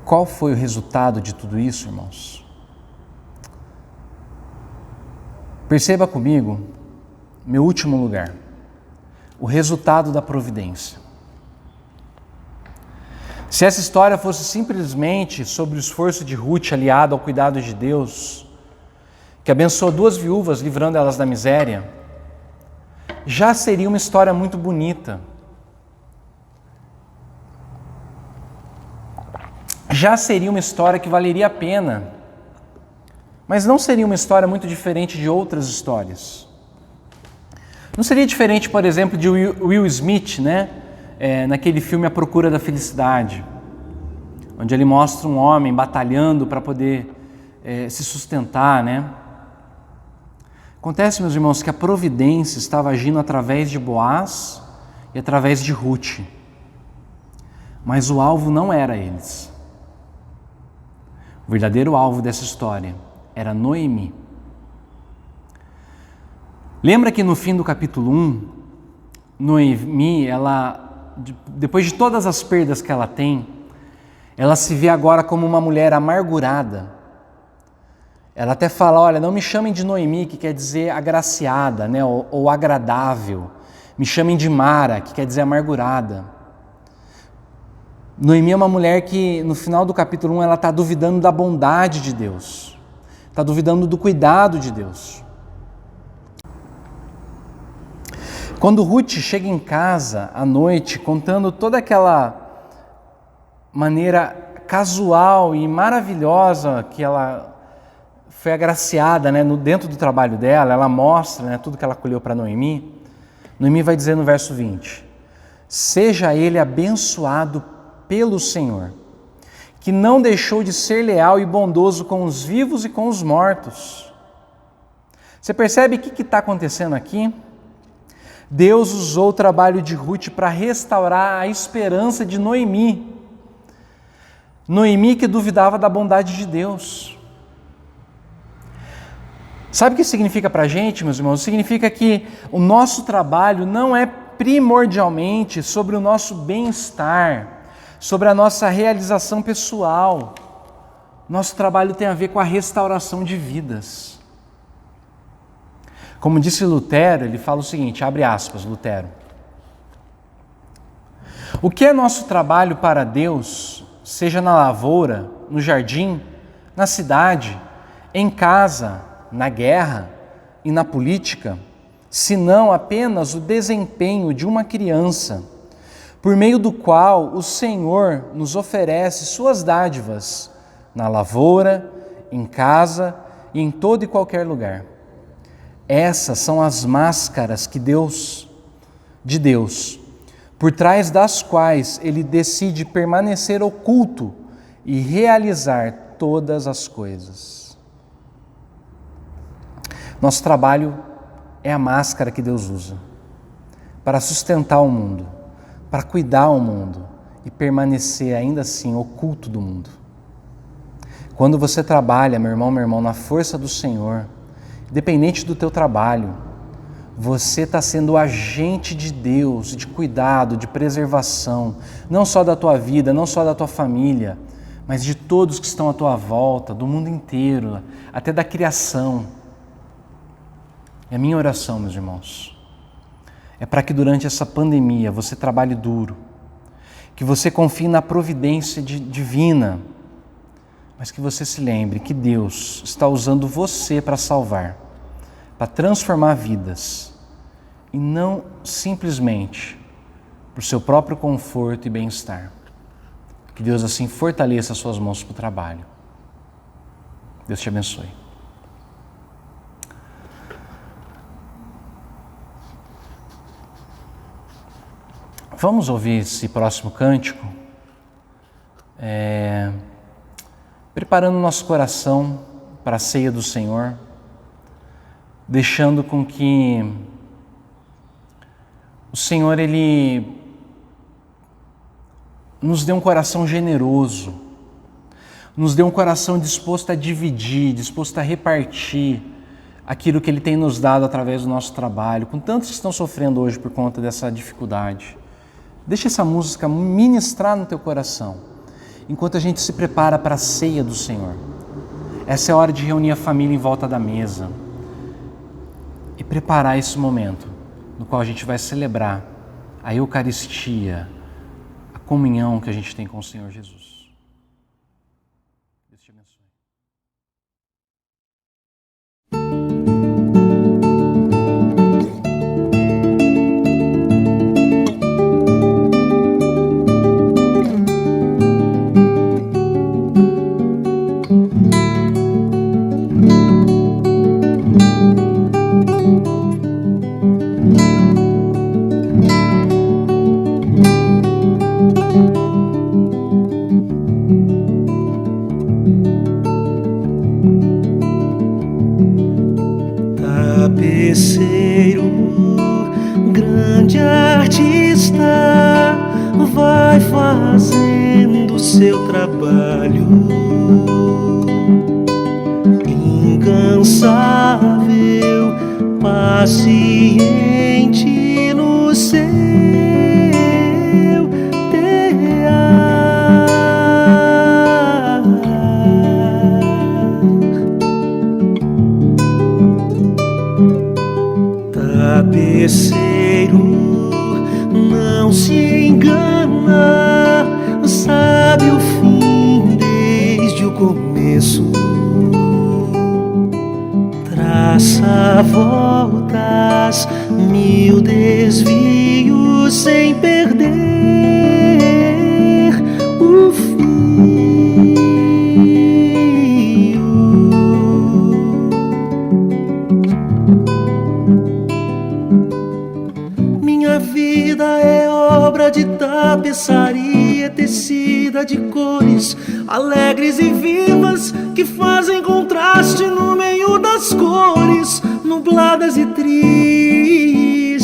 Qual foi o resultado de tudo isso, irmãos? Perceba comigo, meu último lugar, o resultado da providência. Se essa história fosse simplesmente sobre o esforço de Ruth aliado ao cuidado de Deus, que abençoou 2 viúvas livrando elas da miséria, já seria uma história muito bonita. Já seria uma história que valeria a pena, mas não seria uma história muito diferente de outras histórias. Não seria diferente, por exemplo, de Will Smith, né? Naquele filme A Procura da Felicidade, onde ele mostra um homem batalhando para poder se sustentar, né? Acontece, meus irmãos, que a providência estava agindo através de Boaz e através de Ruth, mas o alvo não era eles. O verdadeiro alvo dessa história era Noemi. Lembra que no fim do capítulo 1, Noemi, depois de todas as perdas que ela tem, ela se vê agora como uma mulher amargurada. Ela até fala, olha, não me chamem de Noemi, que quer dizer agraciada, né, ou agradável. Me chamem de Mara, que quer dizer amargurada. Noemi é uma mulher que, no final do capítulo 1, ela está duvidando da bondade de Deus. Está duvidando do cuidado de Deus. Quando Ruth chega em casa à noite, contando toda aquela maneira casual e maravilhosa que ela foi agraciada, né, dentro do trabalho dela, ela mostra, né, tudo que ela colheu para Noemi. Noemi vai dizer no verso 20, seja ele abençoado pelo Senhor, que não deixou de ser leal e bondoso com os vivos e com os mortos. Você percebe o que está acontecendo aqui? Deus usou o trabalho de Ruth para restaurar a esperança de Noemi. Noemi que duvidava da bondade de Deus. Sabe o que significa para a gente, meus irmãos? Significa que o nosso trabalho não é primordialmente sobre o nosso bem-estar, sobre a nossa realização pessoal. Nosso trabalho tem a ver com a restauração de vidas. Como disse Lutero, ele fala o seguinte, abre aspas, Lutero. O que é nosso trabalho para Deus, seja na lavoura, no jardim, na cidade, em casa, na guerra e na política, senão apenas o desempenho de uma criança, por meio do qual o Senhor nos oferece suas dádivas na lavoura, em casa e em todo e qualquer lugar. Essas são as máscaras de Deus, por trás das quais Ele decide permanecer oculto e realizar todas as coisas. Nosso trabalho é a máscara que Deus usa para sustentar o mundo, para cuidar o mundo e permanecer ainda assim oculto do mundo. Quando você trabalha, meu irmão, na força do Senhor, independente do teu trabalho, você está sendo o agente de Deus, de cuidado, de preservação, não só da tua vida, não só da tua família, mas de todos que estão à tua volta, do mundo inteiro, até da criação. É a minha oração, meus irmãos, é para que durante essa pandemia você trabalhe duro, que você confie na providência divina, mas que você se lembre que Deus está usando você para salvar, para transformar vidas e não simplesmente por seu próprio conforto e bem-estar. Que Deus assim fortaleça as suas mãos para o trabalho. Deus te abençoe. Vamos ouvir esse próximo cântico, preparando nosso coração para a ceia do Senhor, deixando com que o Senhor, Ele nos dê um coração generoso, nos dê um coração disposto a dividir, disposto a repartir aquilo que Ele tem nos dado através do nosso trabalho, com tantos que estão sofrendo hoje por conta dessa dificuldade. Deixa essa música ministrar no teu coração, enquanto a gente se prepara para a ceia do Senhor. Essa é a hora de reunir a família em volta da mesa e preparar esse momento no qual a gente vai celebrar a Eucaristia, a comunhão que a gente tem com o Senhor Jesus. Deus te abençoe. Tapeceiro, grande artista, vai fazendo seu trabalho, incansável, paciente no seu tapeceiro, não se engana, sabe o fim desde o começo, traça voltas, mil desvios sem perder o fio. Minha vida é obra de tapeçaria, tecida de cores alegres e vivas, que fazem contraste no meio das cores nubladas e tristes.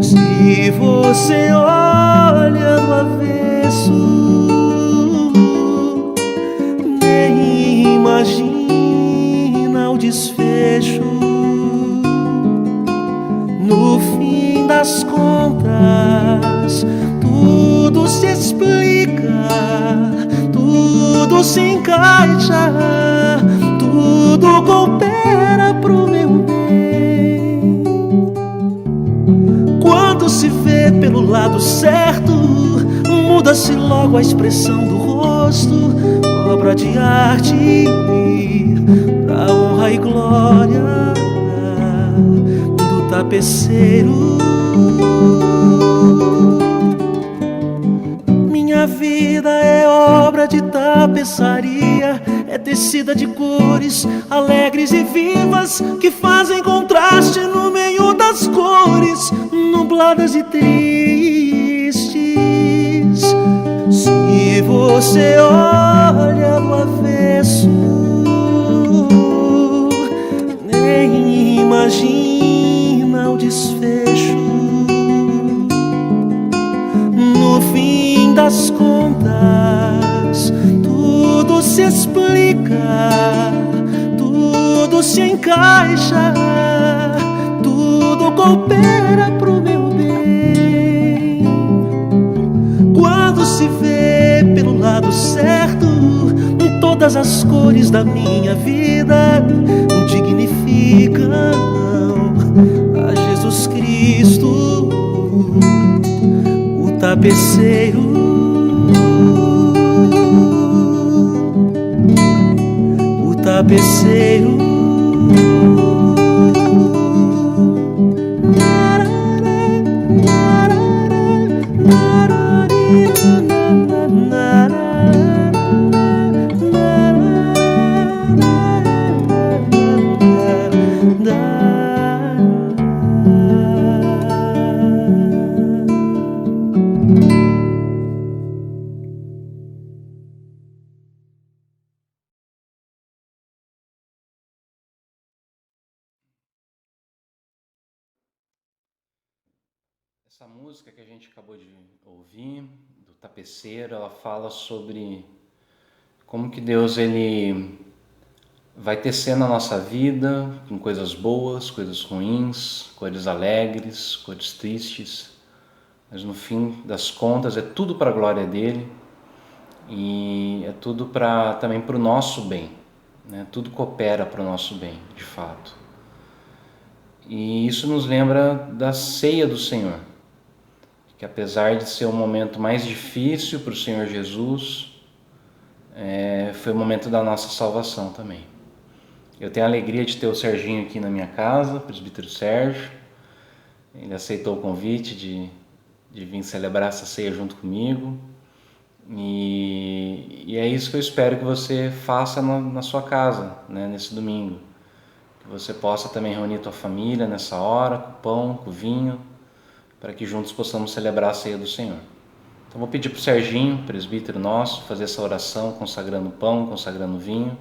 Se você olha do avesso, nem imagina o desfecho. No fim das contas, tudo se explica, tudo se encaixa, tudo coopera pro meu bem. Quando se vê pelo lado certo, muda-se logo a expressão do rosto, obra de arte, pra honra e glória tapeceiro. Minha vida é obra de tapeçaria, é tecida de cores alegres e vivas, que fazem contraste no meio das cores nubladas e tristes. Se você olha do avesso, nem imagina o desfecho. No fim das contas, tudo se explica, tudo se encaixa, tudo coopera pro meu bem. Quando se vê pelo lado certo, todas as cores da minha vida dignificam a Jesus Cristo, o tapeceiro. O tapeceiro. Essa música que a gente acabou de ouvir, do Tapeceiro, ela fala sobre como que Deus ele vai tecendo a nossa vida com coisas boas, coisas ruins, coisas alegres, coisas tristes, mas no fim das contas é tudo para a glória dele e é tudo também para o nosso bem, né? Tudo coopera para o nosso bem, de fato. E isso nos lembra da ceia do Senhor, que apesar de ser o momento mais difícil para o Senhor Jesus, foi o momento da nossa salvação também. Eu tenho a alegria de ter o Serginho aqui na minha casa, o presbítero Sérgio. Ele aceitou o convite de vir celebrar essa ceia junto comigo. E é isso que eu espero que você faça na sua casa, né, nesse domingo. Que você possa também reunir tua família nessa hora, com o pão, com o vinho, para que juntos possamos celebrar a ceia do Senhor. Então vou pedir para o Serginho, presbítero nosso, fazer essa oração consagrando o pão, consagrando o vinho,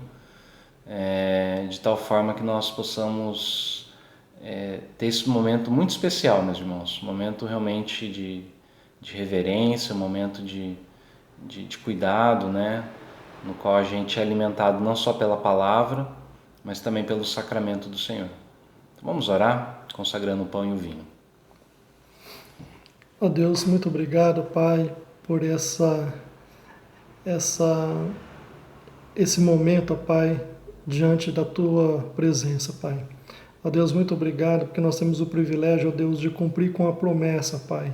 de tal forma que nós possamos ter esse momento muito especial, meus irmãos, um momento realmente de reverência, um momento de cuidado, né? No qual a gente é alimentado não só pela palavra, mas também pelo sacramento do Senhor. Então vamos orar, consagrando o pão e o vinho. Ó Deus, muito obrigado, Pai, por esse momento, ó Pai, diante da Tua presença, Pai. Ó Deus, muito obrigado, porque nós temos o privilégio, ó Deus, de cumprir com a promessa, Pai,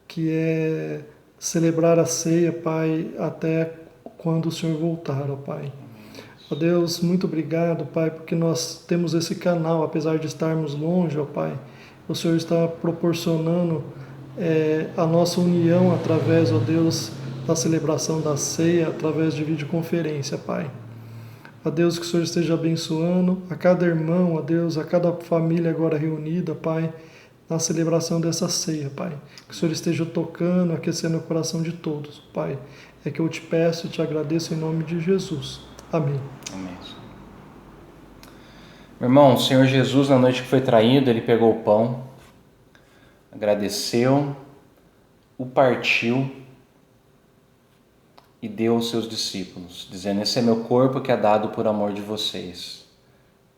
que é celebrar a ceia, Pai, até quando o Senhor voltar, ó Pai. Ó Deus, muito obrigado, Pai, porque nós temos esse canal, apesar de estarmos longe, ó Pai. O Senhor está proporcionando a nossa união através, ó Deus, da celebração da ceia, através de videoconferência, Pai. Ó Deus, que o Senhor esteja abençoando a cada irmão, ó Deus, a cada família agora reunida, Pai, na celebração dessa ceia, Pai. Que o Senhor esteja tocando, aquecendo o coração de todos, Pai. É que eu te peço e te agradeço em nome de Jesus. Amém. Amém. Meu irmão, o Senhor Jesus, na noite que foi traído, ele pegou o pão, agradeceu, o partiu e deu aos seus discípulos, dizendo: esse é meu corpo que é dado por amor de vocês.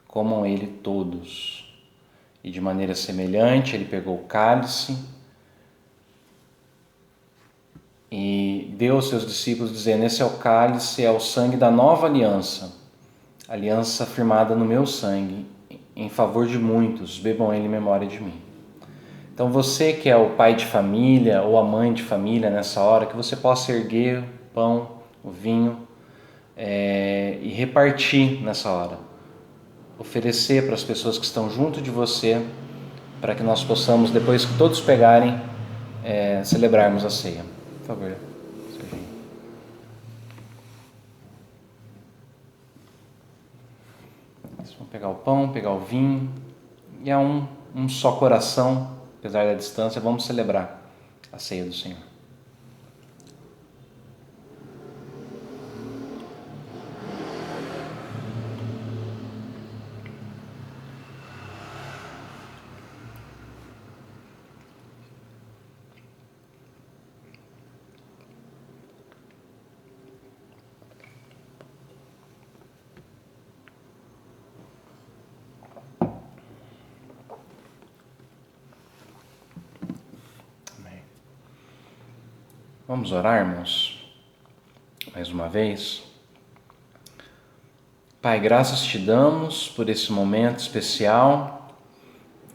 Comam ele todos. E de maneira semelhante, ele pegou o cálice e deu aos seus discípulos, dizendo: esse é o cálice, é o sangue da nova aliança, aliança firmada no meu sangue, em favor de muitos, bebam ele em memória de mim. Então você que é o pai de família ou a mãe de família nessa hora, que você possa erguer o pão, o vinho e repartir nessa hora. Oferecer para as pessoas que estão junto de você, para que nós possamos, depois que todos pegarem, celebrarmos a ceia. Por favor, Serginho. Vamos pegar o pão, pegar o vinho, e é um só coração, apesar da distância, vamos celebrar a ceia do Senhor. Vamos orar, irmãos, mais uma vez. Pai, graças te damos por esse momento especial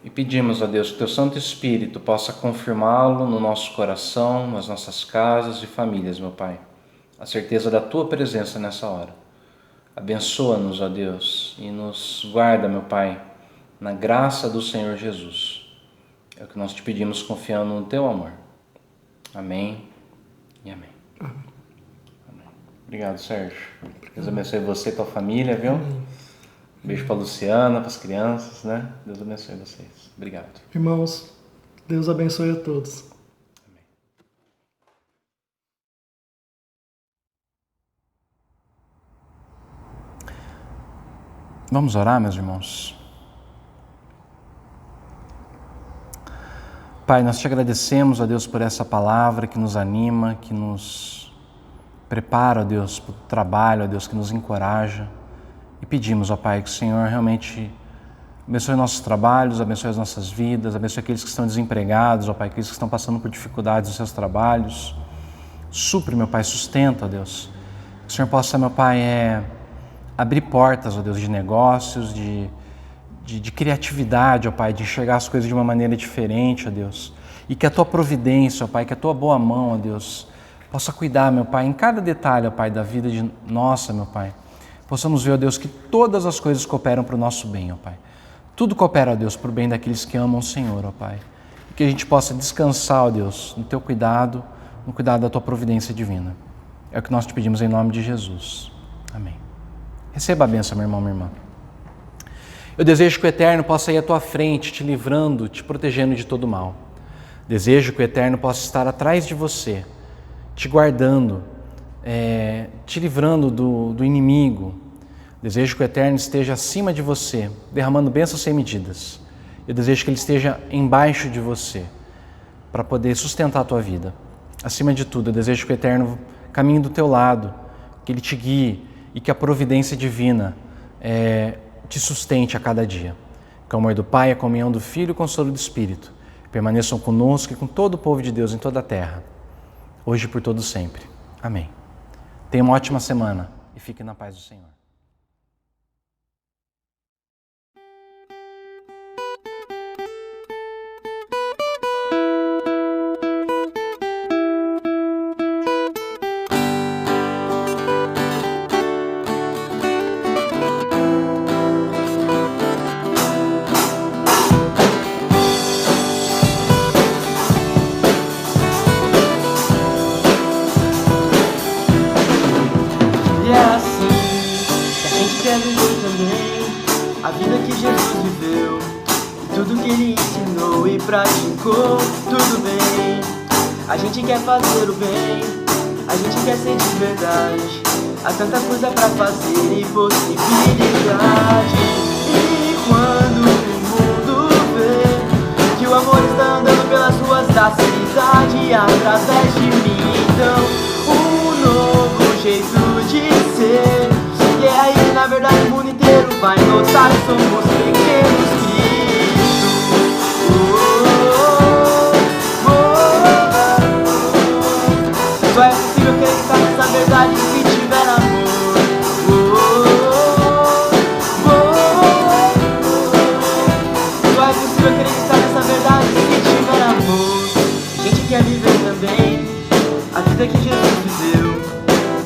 e pedimos a Deus que teu Santo Espírito possa confirmá-lo no nosso coração, nas nossas casas e famílias, meu Pai. A certeza da tua presença nessa hora. Abençoa-nos, ó Deus, e nos guarda, meu Pai, na graça do Senhor Jesus. É o que nós te pedimos confiando no teu amor. Amém. E amém. Amém. Obrigado, Sérgio. Deus abençoe você e tua família, viu? Amém. Beijo para a Luciana, para as crianças, né? Deus abençoe vocês. Obrigado. Irmãos, Deus abençoe a todos. Amém. Vamos orar, meus irmãos. Pai, nós te agradecemos, ó Deus, por essa palavra que nos anima, que nos prepara, ó Deus, para o trabalho, ó Deus, que nos encoraja. E pedimos, ó Pai, que o Senhor realmente abençoe nossos trabalhos, abençoe as nossas vidas, abençoe aqueles que estão desempregados, ó Pai, aqueles que estão passando por dificuldades nos seus trabalhos. Supre, meu Pai, sustenta, ó Deus. Que o Senhor possa, meu Pai, abrir portas, ó Deus, de negócios, de criatividade, ó Pai, de enxergar as coisas de uma maneira diferente, ó Deus. E que a Tua providência, ó Pai, que a Tua boa mão, ó Deus, possa cuidar, meu Pai, em cada detalhe, ó Pai, da vida de nossa, meu Pai. Possamos ver, ó Deus, que todas as coisas cooperam para o nosso bem, ó Pai. Tudo coopera, ó Deus, para o bem daqueles que amam o Senhor, ó Pai. E que a gente possa descansar, ó Deus, no Teu cuidado, no cuidado da Tua providência divina. É o que nós te pedimos em nome de Jesus. Amém. Receba a bênção, meu irmão, minha irmã. Eu desejo que o Eterno possa ir à tua frente, te livrando, te protegendo de todo mal. Desejo que o Eterno possa estar atrás de você, te guardando, te livrando do inimigo. Desejo que o Eterno esteja acima de você, derramando bênçãos sem medidas. Eu desejo que Ele esteja embaixo de você, para poder sustentar a tua vida. Acima de tudo, eu desejo que o Eterno caminhe do teu lado, que Ele te guie e que a providência divina te sustente a cada dia. Que o amor do Pai, a comunhão do Filho e o consolo do Espírito permaneçam conosco e com todo o povo de Deus em toda a terra, hoje e por todo sempre. Amém. Tenha uma ótima semana e fique na paz do Senhor. E é assim que a gente quer viver também a vida que Jesus viveu, e tudo que Ele ensinou e praticou, tudo bem. A gente quer fazer o bem, a gente quer ser de verdade. Há tanta coisa pra fazer e possibilidade. E quando o mundo vê que o amor está andando pelas ruas da cidade através de mim, então um novo jeito de ser. E é aí que na verdade o mundo inteiro vai notar que somos pequenos Cristos. Só é possível acreditar nessa verdade se tiver amor. Só é possível acreditar nessa verdade se tiver amor. A gente quer viver também a vida que Jesus viveu,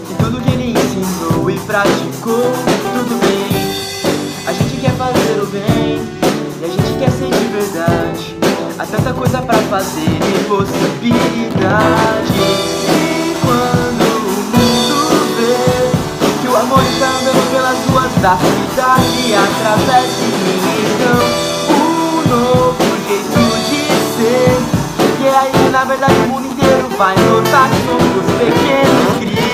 e tudo que Ele ensinou e praticou, tudo bem. A gente quer fazer o bem, e a gente quer ser de verdade. Há tanta coisa pra fazer e possibilidade. E quando o mundo vê que o amor está andando pelas ruas da cidade através de mim, então um novo jeito de ser. E é aí que na verdade o mundo inteiro vai notar que somos pequenos Cristos.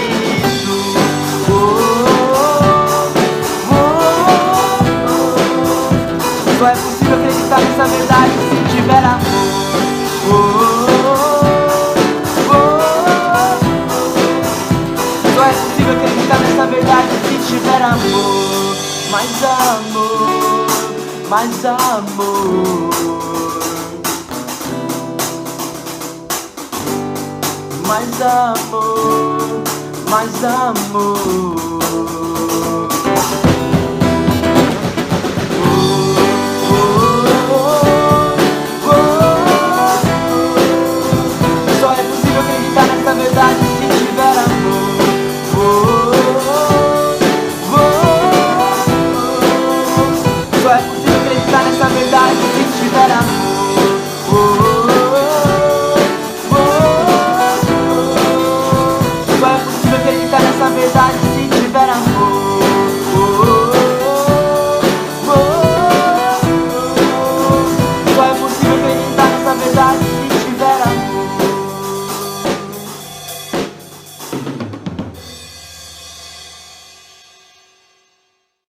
Só é possível acreditar nessa verdade se tiver amor. Só é possível acreditar nessa verdade se tiver amor. Mais amor, mais amor, mais amor, mais amor. Só é possível acreditar nessa verdade se tiver amor. Só é possível acreditar nessa verdade se tiver amor. Só é possível acreditar nessa verdade se tiver amor. Só é possível acreditar nessa verdade se tiver amor.